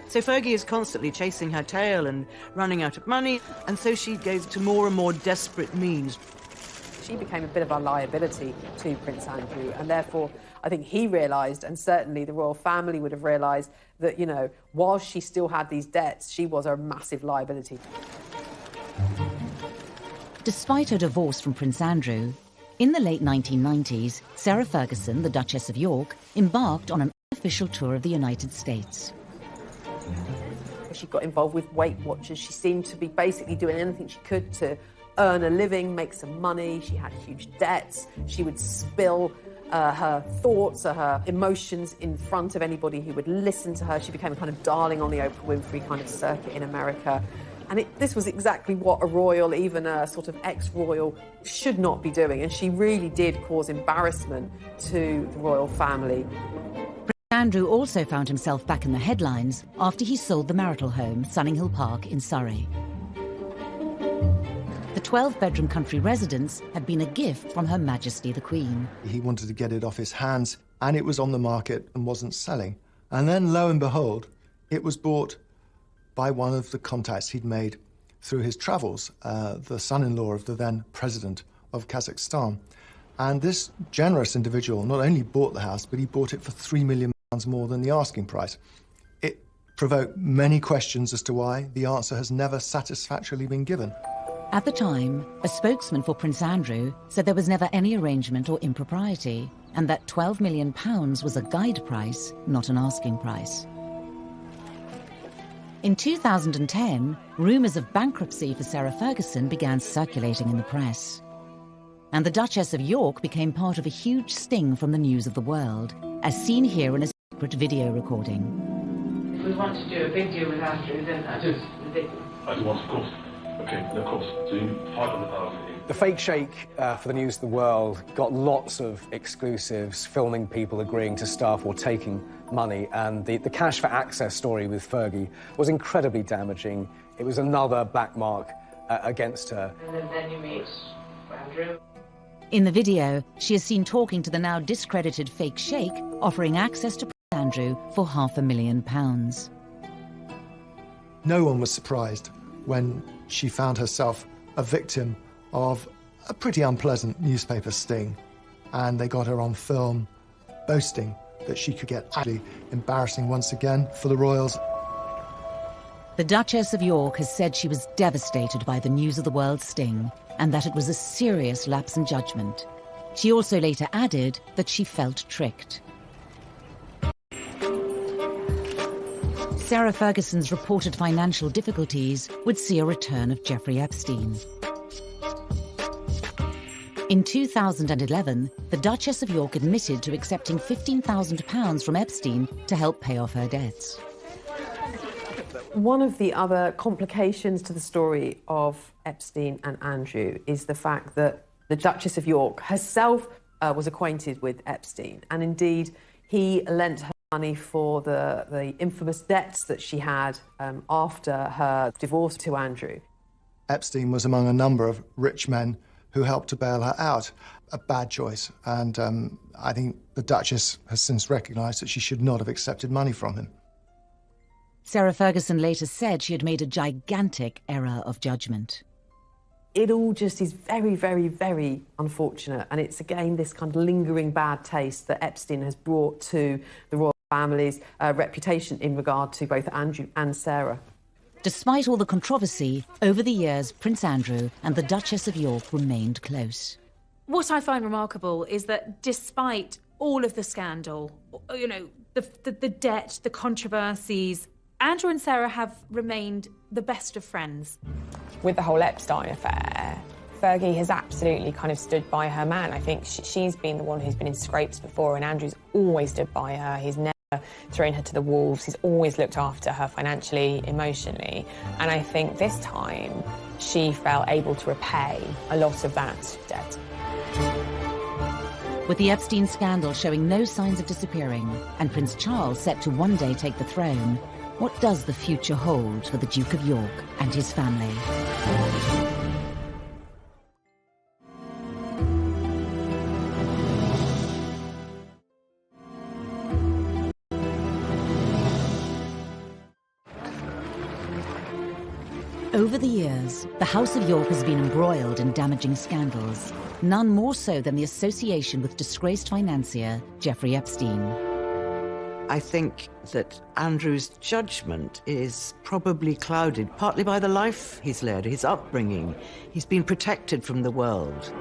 So Fergie is constantly chasing her tail and running out of money, and so she goes to more and more desperate means. She became a bit of a liability to Prince Andrew, and therefore I think he realised, and certainly the royal family would have realised, that, you know, while she still had these debts, she was a massive liability. Despite her divorce from Prince Andrew, in the late 1990s, Sarah Ferguson, the Duchess of York, embarked on an unofficial tour of the United States. She got involved with Weight Watchers. She seemed to be basically doing anything she could to earn a living, make some money. She had huge debts. She would spill her thoughts or her emotions in front of anybody who would listen to her. She became a kind of darling on the Oprah Winfrey kind of circuit in America. And this was exactly what a royal, even a sort of ex-royal, should not be doing. And she really did cause embarrassment to the royal family. Prince Andrew also found himself back in the headlines after he sold the marital home, Sunninghill Park in Surrey. The 12-bedroom country residence had been a gift from Her Majesty the Queen. He wanted to get it off his hands, and it was on the market and wasn't selling. And then, lo and behold, it was bought by one of the contacts he'd made through his travels, the son-in-law of the then president of Kazakhstan. And this generous individual not only bought the house, but he bought it for £3 million more than the asking price. It provoked many questions as to why. The answer has never satisfactorily been given. At the time, a spokesman for Prince Andrew said there was never any arrangement or impropriety, and that £12 million was a guide price, not an asking price. In 2010, rumours of bankruptcy for Sarah Ferguson began circulating in the press. And the Duchess of York became part of a huge sting from the news of the world, as seen here in a secret video recording. If we want to do a big deal with Andrew, then that is ridiculous. I do want, of course. Okay, of course. So you fight on the power. The fake shake for the news of the world got lots of exclusives, filming people agreeing to stuff or taking money, and the cash for access story with Fergie was incredibly damaging. It was another black mark against her. And then you meet Andrew. In the video, she is seen talking to the now discredited fake sheikh, offering access to Prince Andrew for £500,000. No one was surprised when she found herself a victim of a pretty unpleasant newspaper sting, and they got her on film boasting that she could get actually embarrassing once again for the royals. The Duchess of York has said she was devastated by the news of the world sting, and that it was a serious lapse in judgment. She also later added that she felt tricked. Sarah Ferguson's reported financial difficulties would see a return of Jeffrey Epstein. In 2011, the Duchess of York admitted to accepting £15,000 from Epstein to help pay off her debts. One of the other complications to the story of Epstein and Andrew is the fact that the Duchess of York herself was acquainted with Epstein, and indeed he lent her money for the infamous debts that she had after her divorce to Andrew. Epstein was among a number of rich men who helped to bail her out. A bad choice, and I think the Duchess has since recognised that she should not have accepted money from him. Sarah Ferguson later said she had made a gigantic error of judgment. It all just is very, very, very unfortunate, and it's again this kind of lingering bad taste that Epstein has brought to the royal family's reputation in regard to both Andrew and Sarah. Despite all the controversy, over the years, Prince Andrew and the Duchess of York remained close. What I find remarkable is that despite all of the scandal, you know, the debt, the controversies, Andrew and Sarah have remained the best of friends. With the whole Epstein affair, Fergie has absolutely kind of stood by her man. I think she's been the one who's been in scrapes before, and Andrew's always stood by her. He's never thrown her to the wolves. He's always looked after her financially, emotionally. And I think this time she felt able to repay a lot of that debt. With the Epstein scandal showing no signs of disappearing, and Prince Charles set to one day take the throne, what does the future hold for the Duke of York and his family? Over the years, the House of York has been embroiled in damaging scandals, none more so than the association with disgraced financier Jeffrey Epstein. I think that Andrew's judgment is probably clouded partly by the life he's led, his upbringing. He's been protected from the world.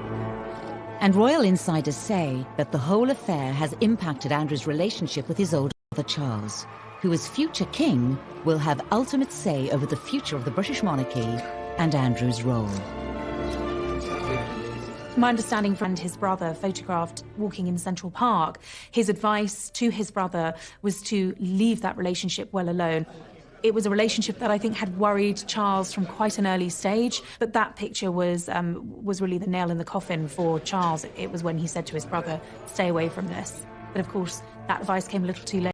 And royal insiders say that the whole affair has impacted Andrew's relationship with his older brother Charles, who as future king will have ultimate say over the future of the British monarchy and Andrew's role. My understanding from his brother, photographed walking in Central Park, his advice to his brother was to leave that relationship well alone. It was a relationship that I think had worried Charles from quite an early stage, but that picture was really the nail in the coffin for Charles. It was when he said to his brother, stay away from this. But of course, that advice came a little too late.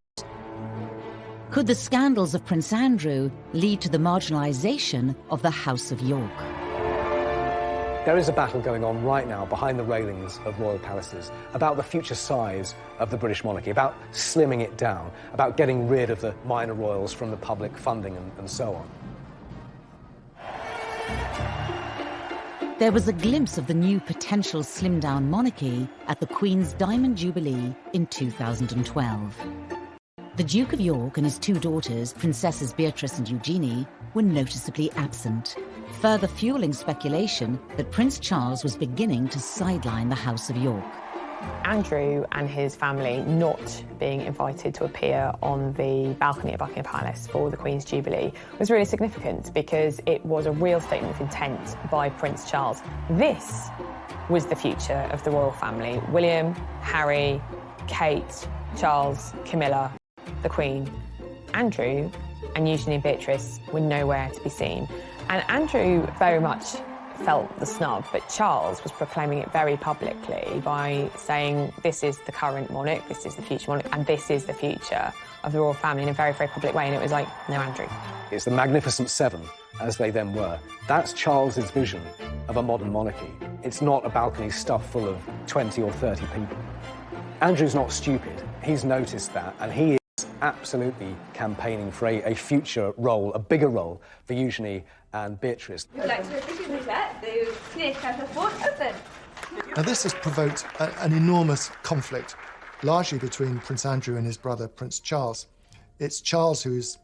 Could the scandals of Prince Andrew lead to the marginalisation of the House of York? There is a battle going on right now behind the railings of royal palaces about the future size of the British monarchy, about slimming it down, about getting rid of the minor royals from the public funding and so on. There was a glimpse of the new potential slimmed-down monarchy at the Queen's Diamond Jubilee in 2012. The Duke of York and his two daughters, Princesses Beatrice and Eugenie, were noticeably absent, further fueling speculation that Prince Charles was beginning to sideline the House of York. Andrew and his family not being invited to appear on the balcony at Buckingham Palace for the Queen's Jubilee was really significant because it was a real statement of intent by Prince Charles. This was the future of the royal family. William, Harry, Kate, Charles, Camilla, the Queen. Andrew and Eugenie and Beatrice were nowhere to be seen. And Andrew very much felt the snub, but Charles was proclaiming it very publicly by saying this is the current monarch, this is the future monarch, and this is the future of the royal family in a very, very public way. And it was like, no, Andrew. It's the Magnificent Seven, as they then were. That's Charles's vision of a modern monarchy. It's not a balcony stuffed full of 20 or 30 people. Andrew's not stupid. He's noticed that, and he is absolutely campaigning for a future role, a bigger role for Eugenie and Beatrice. Would like to officially declare the Senate Council Board open. Now, this has provoked an enormous conflict, largely between Prince Andrew and his brother, Prince Charles. It's Charles who's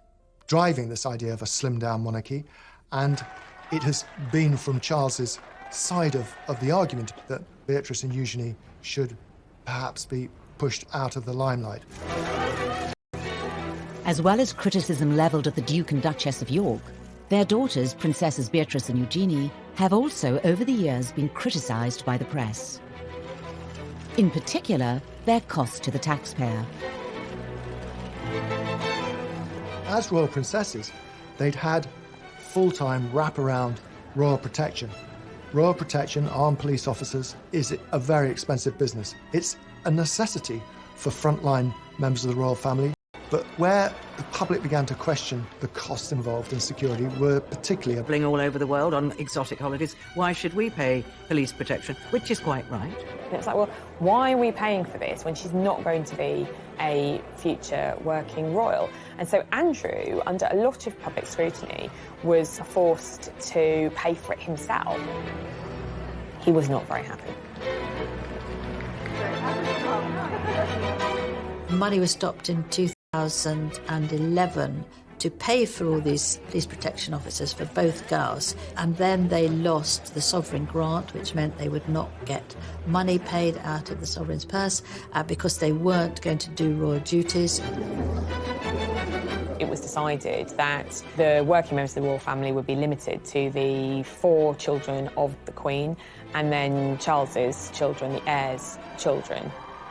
driving this idea of a slimmed-down monarchy, and it has been from Charles's side of the argument that Beatrice and Eugenie should perhaps be pushed out of the limelight. As well as criticism levelled at the Duke and Duchess of York, their daughters, Princesses Beatrice and Eugenie, have also over the years been criticised by the press. In particular, their cost to the taxpayer. As royal princesses, they'd had full-time wraparound royal protection. Royal protection, armed police officers, is a very expensive business. It's a necessity for frontline members of the royal family. But where the public began to question the costs involved in security were particularly... Travelling all over the world on exotic holidays, why should we pay police protection? Which is quite right. It's like, well, why are we paying for this when she's not going to be a future working royal? And so Andrew, under a lot of public scrutiny, was forced to pay for it himself. He was not very happy. Money was stopped in 2011 to pay for all these police protection officers for both girls, and then they lost the sovereign grant, which meant they would not get money paid out of the sovereign's purse because they weren't going to do royal duties. It was decided that the working members of the royal family would be limited to the 4 children of the Queen and then Charles's children, the heirs' children,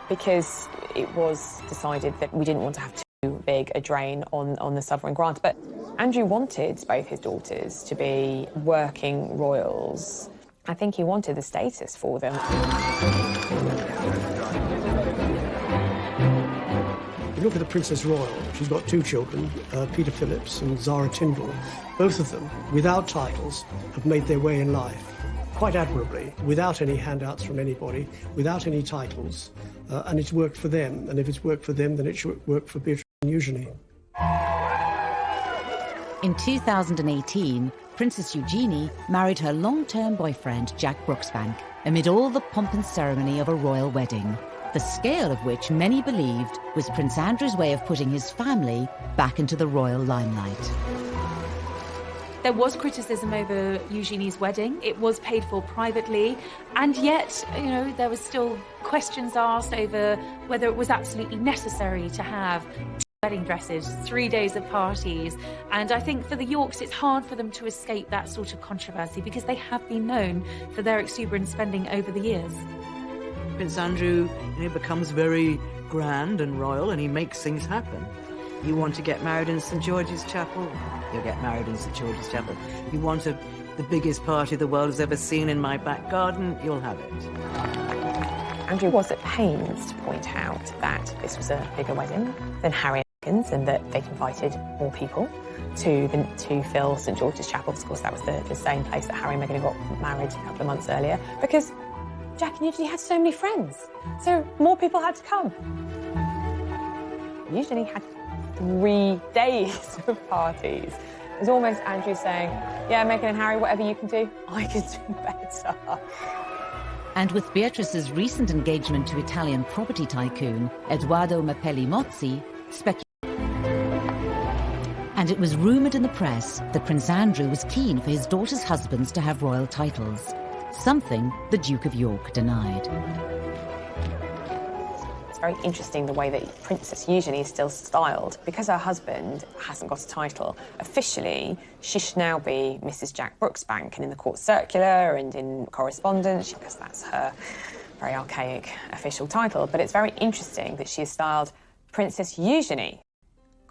because it was decided that we didn't want to have too big a drain on the sovereign grant. But Andrew wanted both his daughters to be working royals. I think he wanted the status for them. You look at the Princess Royal, she's got 2 children, Peter Phillips and Zara Tindall. Both of them, without titles, have made their way in life quite admirably, without any handouts from anybody, without any titles, and it's worked for them. And if it's worked for them, then it should work for Beatrice and Eugenie. In 2018, Princess Eugenie married her long-term boyfriend, Jack Brooksbank, amid all the pomp and ceremony of a royal wedding, the scale of which many believed was Prince Andrew's way of putting his family back into the royal limelight. There was criticism over Eugenie's wedding. It was paid for privately, and yet, there was still questions asked over whether it was absolutely necessary to have 2 wedding dresses, 3 days of parties. And I think for the Yorks, it's hard for them to escape that sort of controversy because they have been known for their exuberant spending over the years. Prince Andrew, becomes very grand and royal, and he makes things happen. You want to get married in St. George's Chapel? You'll get married in St. George's Chapel. You want the biggest party the world has ever seen in my back garden? You'll have it. Andrew was at pains to point out that this was a bigger wedding than Harry and Meghan's, and that they'd invited more people to fill St. George's Chapel. Of course, that was the same place that Harry and Meghan got married a couple of months earlier, because Jack and Eugenie had so many friends, so more people had to come. Eugenie had 3 days of parties. It was almost Andrew saying, yeah, Meghan and Harry, whatever you can do, I can do better. And with Beatrice's recent engagement to Italian property tycoon Edoardo Mapelli Mozzi, and it was rumoured in the press that Prince Andrew was keen for his daughter's husbands to have royal titles, something the Duke of York denied. It's very interesting the way that Princess Eugenie is still styled. Because her husband hasn't got a title, officially she should now be Mrs. Jack Brooksbank, and in the court circular and in correspondence, because that's her very archaic official title. But it's very interesting that she is styled Princess Eugenie,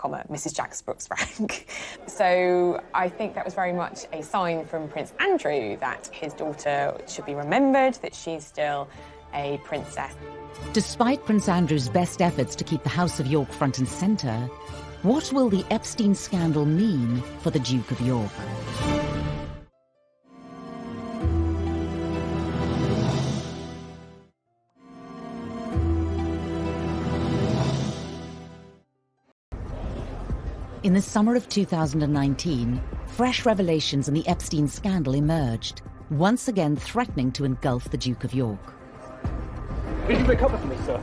Mrs. Jack Brooksbank. So I think that was very much a sign from Prince Andrew that his daughter should be remembered, that she's still a princess. Despite Prince Andrew's best efforts to keep the House of York front and centre, what will the Epstein scandal mean for the Duke of York? In the summer of 2019, fresh revelations in the Epstein scandal emerged, once again threatening to engulf the Duke of York. Will you recover for me, sir?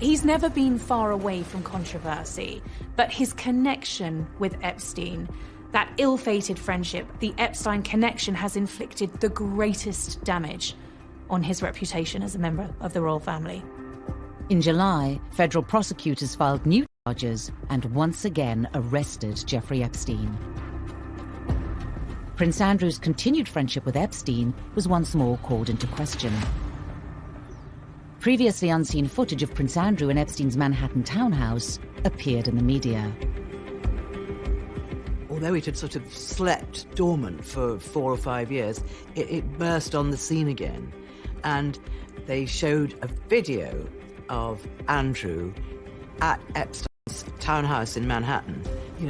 He's never been far away from controversy, but his connection with Epstein, that ill-fated friendship, the Epstein connection, has inflicted the greatest damage on his reputation as a member of the royal family. In July, federal prosecutors filed new charges and once again arrested Jeffrey Epstein. Prince Andrew's continued friendship with Epstein was once more called into question. Previously unseen footage of Prince Andrew in Epstein's Manhattan townhouse appeared in the media. Although it had sort of slept dormant for 4 or 5 years, it burst on the scene again. And they showed a video of Andrew at Epstein's townhouse in Manhattan,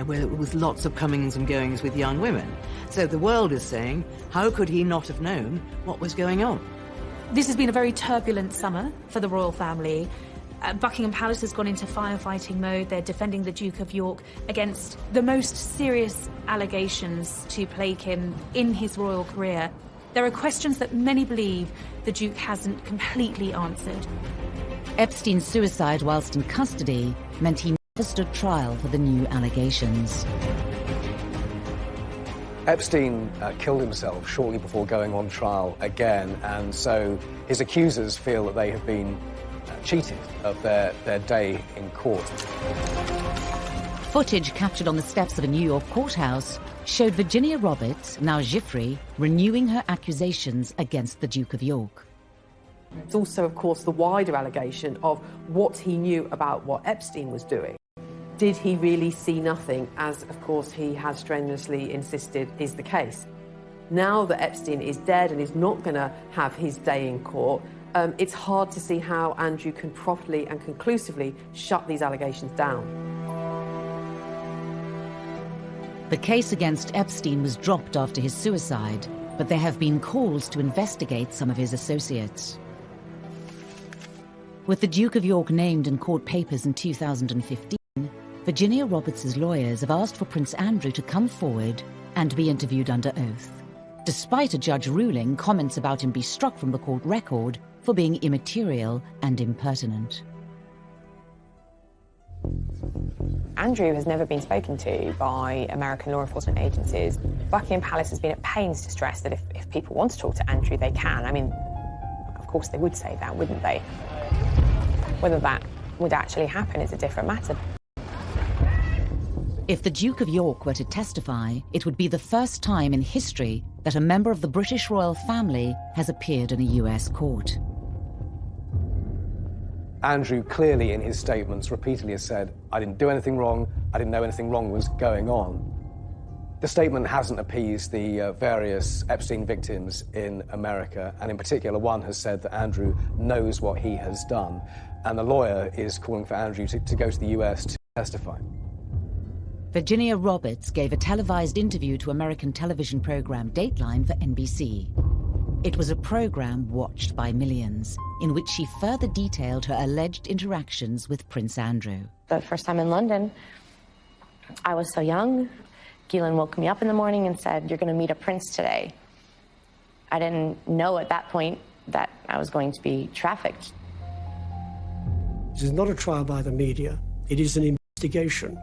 with lots of comings and goings with young women. So the world is saying, how could he not have known what was going on? This has been a very turbulent summer for the royal family. Buckingham Palace has gone into firefighting mode. They're defending the Duke of York against the most serious allegations to plague him in his royal career. There are questions that many believe the Duke hasn't completely answered. Epstein's suicide whilst in custody meant he never stood trial for the new allegations. Epstein killed himself shortly before going on trial again, and so his accusers feel that they have been cheated of their day in court. Footage captured on the steps of a New York courthouse showed Virginia Roberts, now Giuffre, renewing her accusations against the Duke of York. It's also, of course, the wider allegation of what he knew about what Epstein was doing. Did he really see nothing, as, of course, he has strenuously insisted is the case? Now that Epstein is dead and is not going to have his day in court, it's hard to see how Andrew can properly and conclusively shut these allegations down. The case against Epstein was dropped after his suicide, but there have been calls to investigate some of his associates. With the Duke of York named in court papers in 2015, Virginia Roberts' lawyers have asked for Prince Andrew to come forward and be interviewed under oath, despite a judge ruling comments about him be struck from the court record for being immaterial and impertinent. Andrew has never been spoken to by American law enforcement agencies. Buckingham Palace has been at pains to stress that if people want to talk to Andrew, they can. I mean, of course they would say that, wouldn't they? Whether that would actually happen is a different matter. If the Duke of York were to testify, it would be the first time in history that a member of the British royal family has appeared in a US court. Andrew clearly in his statements repeatedly has said, I didn't do anything wrong, I didn't know anything wrong was going on. The statement hasn't appeased the various Epstein victims in America, and in particular one has said that Andrew knows what he has done, and the lawyer is calling for Andrew to go to the US to testify. Virginia Roberts gave a televised interview to American television program Dateline for NBC. It was a program watched by millions, in which she further detailed her alleged interactions with Prince Andrew. The first time in London, I was so young. Ghislaine woke me up in the morning and said, "You're going to meet a prince today." I didn't know at that point that I was going to be trafficked. This is not a trial by the media. It is an investigation.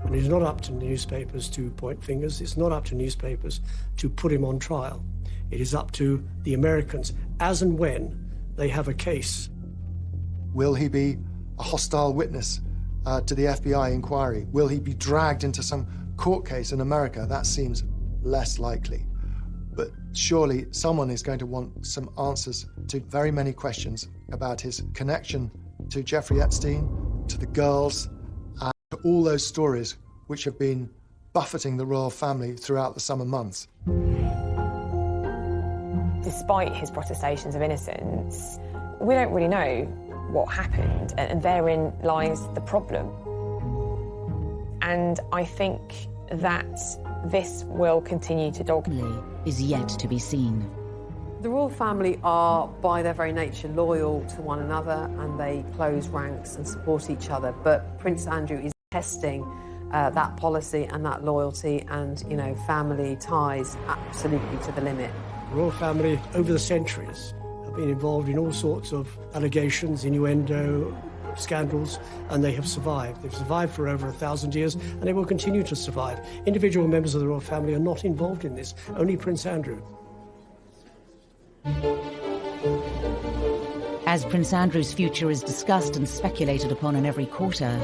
And it is not up to newspapers to point fingers. It's not up to newspapers to put him on trial. It is up to the Americans, as and when they have a case. Will he be a hostile witness to the FBI inquiry? Will he be dragged into some court case in America? That seems less likely. But surely someone is going to want some answers to very many questions about his connection to Jeffrey Epstein, to the girls, and to all those stories which have been buffeting the royal family throughout the summer months. Despite his protestations of innocence, we don't really know what happened, and therein lies the problem. And I think that this will continue to dog him. Is yet to be seen. The royal family are, by their very nature, loyal to one another, and they close ranks and support each other. But Prince Andrew is testing that policy and that loyalty and, you know, family ties absolutely to the limit. The royal family, over the centuries, have been involved in all sorts of allegations, innuendo, scandals, and they have survived. They've survived for over 1,000 years, and they will continue to survive. Individual members of the royal family are not involved in this, only Prince Andrew. As Prince Andrew's future is discussed and speculated upon in every quarter,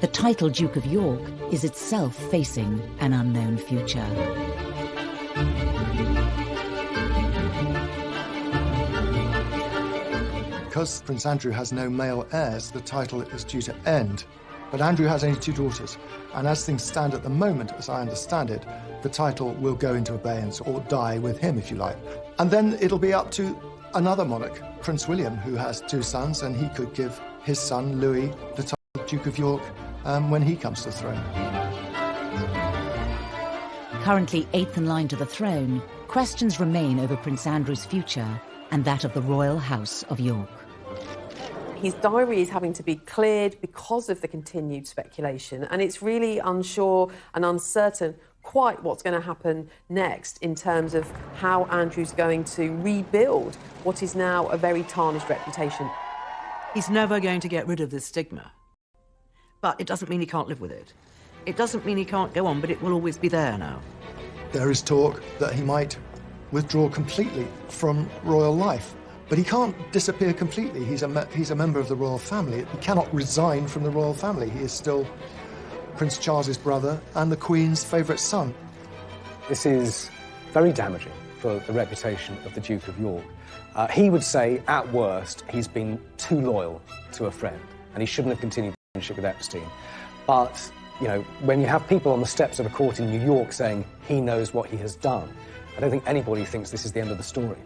the title Duke of York is itself facing an unknown future. Because Prince Andrew has no male heirs, the title is due to end. But Andrew has only 2 daughters, and as things stand at the moment, as I understand it, the title will go into abeyance, or die with him, if you like. And then it'll be up to another monarch, Prince William, who has 2 sons, and he could give his son, Louis, the title Duke of York when he comes to the throne. Currently 8th in line to the throne, questions remain over Prince Andrew's future and that of the royal house of York. His diary is having to be cleared because of the continued speculation, and it's really unsure and uncertain quite what's going to happen next in terms of how Andrew's going to rebuild what is now a very tarnished reputation. He's never going to get rid of this stigma. But it doesn't mean he can't live with it. It doesn't mean he can't go on, but it will always be there now. There is talk that he might withdraw completely from royal life. But he can't disappear completely. He's a member of the royal family. He cannot resign from the royal family. He is still Prince Charles's brother and the Queen's favourite son. This is very damaging for the reputation of the Duke of York. He would say, at worst, he's been too loyal to a friend, and he shouldn't have continued the friendship with Epstein. But, you know, when you have people on the steps of a court in New York saying he knows what he has done, I don't think anybody thinks this is the end of the story.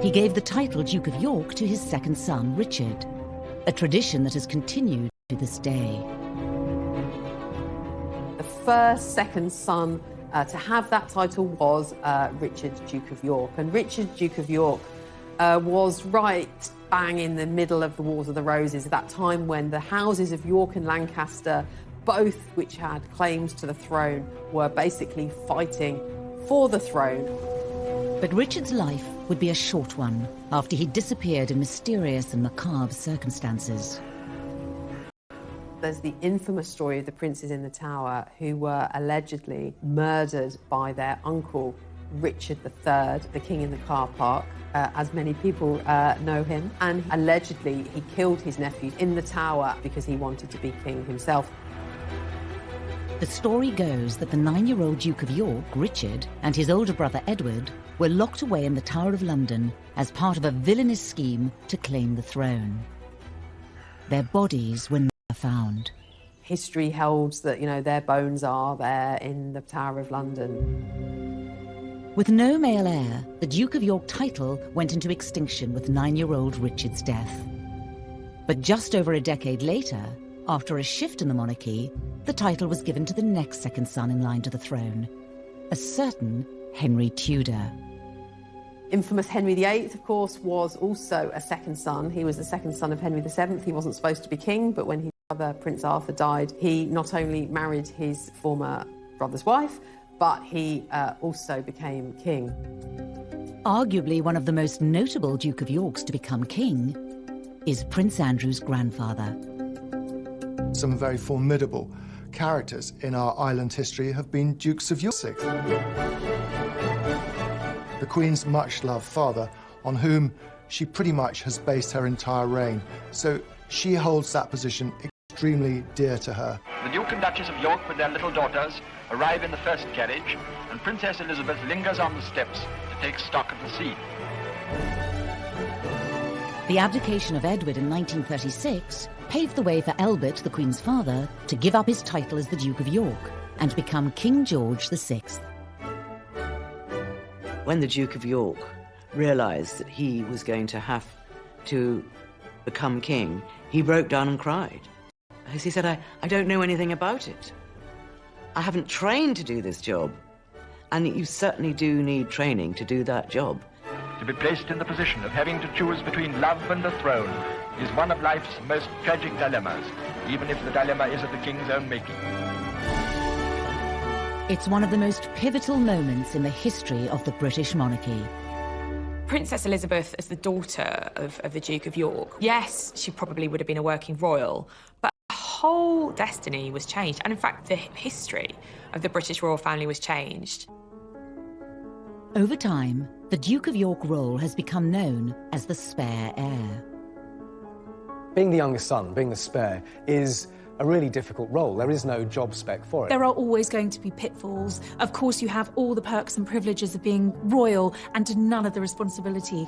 he gave the title Duke of York to his second son, Richard, a tradition that has continued to this day. The first second son to have that title was Richard, Duke of York. And Richard, Duke of York, was right bang in the middle of the Wars of the Roses, at that time when the houses of York and Lancaster, both which had claims to the throne, were basically fighting for the throne. But Richard's life would be a short one after he disappeared in mysterious and macabre circumstances. There's the infamous story of the princes in the Tower who were allegedly murdered by their uncle, Richard III, the king in the car park, as many people know him. And allegedly he killed his nephew in the Tower because he wanted to be king himself. The story goes that the 9-year-old Duke of York, Richard, and his older brother Edward were locked away in the Tower of London as part of a villainous scheme to claim the throne. Their bodies were never found. History holds that, you know, their bones are there in the Tower of London. With no male heir, the Duke of York title went into extinction with 9-year-old Richard's death. But just over a decade later, after a shift in the monarchy, the title was given to the next second son in line to the throne, a certain Henry Tudor. Infamous Henry VIII, of course, was also a second son. He was the second son of Henry VII. He wasn't supposed to be king, but when his brother, Prince Arthur, died, he not only married his former brother's wife, but he also became king. Arguably one of the most notable Duke of Yorks to become king is Prince Andrew's grandfather. Some very formidable characters in our island history have been Dukes of York. The Queen's much-loved father, on whom she pretty much has based her entire reign. So she holds that position extremely dear to her. The Duke and Duchess of York with their little daughters arrive in the first carriage, and Princess Elizabeth lingers on the steps to take stock of the scene. The abdication of Edward in 1936 paved the way for Elbert, the Queen's father, to give up his title as the Duke of York and become King George VI. When the Duke of York realised that he was going to have to become king, he broke down and cried. As he said, I don't know anything about it. I haven't trained to do this job. And you certainly do need training to do that job. To be placed in the position of having to choose between love and the throne is one of life's most tragic dilemmas, even if the dilemma is of the king's own making. It's one of the most pivotal moments in the history of the British monarchy. Princess Elizabeth, as the daughter of the Duke of York, yes, she probably would have been a working royal, but her whole destiny was changed. And in fact, the history of the British royal family was changed. Over time, the Duke of York role has become known as the spare heir. Being the youngest son, being the spare, is a really difficult role. There is no job spec for it. There are always going to be pitfalls. Of course, you have all the perks and privileges of being royal and none of the responsibility.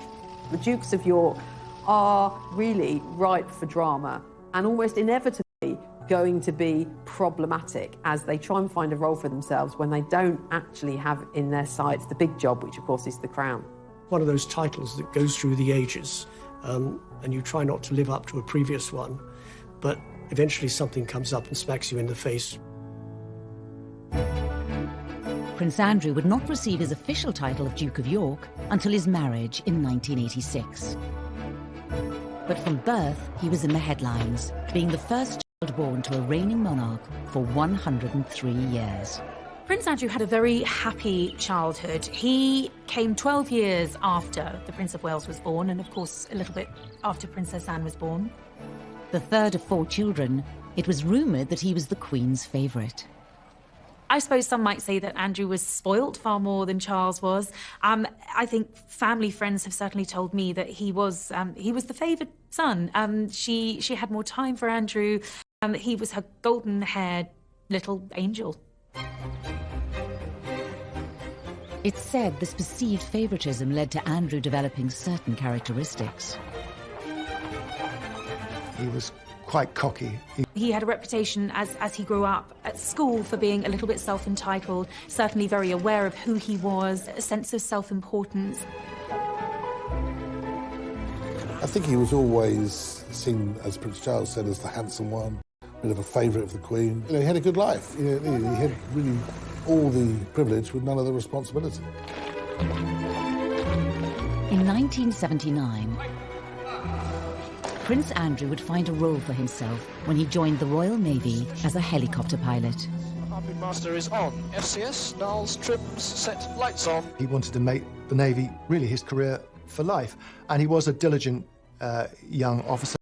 The Dukes of York are really ripe for drama and almost inevitably going to be problematic as they try and find a role for themselves when they don't actually have in their sights the big job, which of course is the crown. One of those titles that goes through the ages, and you try not to live up to a previous one, but eventually something comes up and smacks you in the face. Prince Andrew would not receive his official title of Duke of York until his marriage in 1986. But from birth, he was in the headlines, being the first child born to a reigning monarch for 103 years. Prince Andrew had a very happy childhood. He came 12 years after the Prince of Wales was born, and of course a little bit after Princess Anne was born. The third of 4 children, it was rumoured that he was the Queen's favourite. I suppose some might say that Andrew was spoilt far more than Charles was. I think family friends have certainly told me that he was the favoured son. She had more time for Andrew. He was her golden-haired little angel. It's said this perceived favouritism led to Andrew developing certain characteristics. He was quite cocky. He had a reputation as he grew up at school for being a little bit self-entitled, certainly very aware of who he was, a sense of self-importance. I think he was always seen, as Prince Charles said, as the handsome one, a bit of a favourite of the Queen. You know, he had a good life. He had really all the privilege with none of the responsibility. In 1979, Prince Andrew would find a role for himself when he joined the Royal Navy as a helicopter pilot. Harpoon Master is on. FCS, Niles, trims, set, lights on. He wanted to make the Navy really his career for life, and he was a diligent young officer.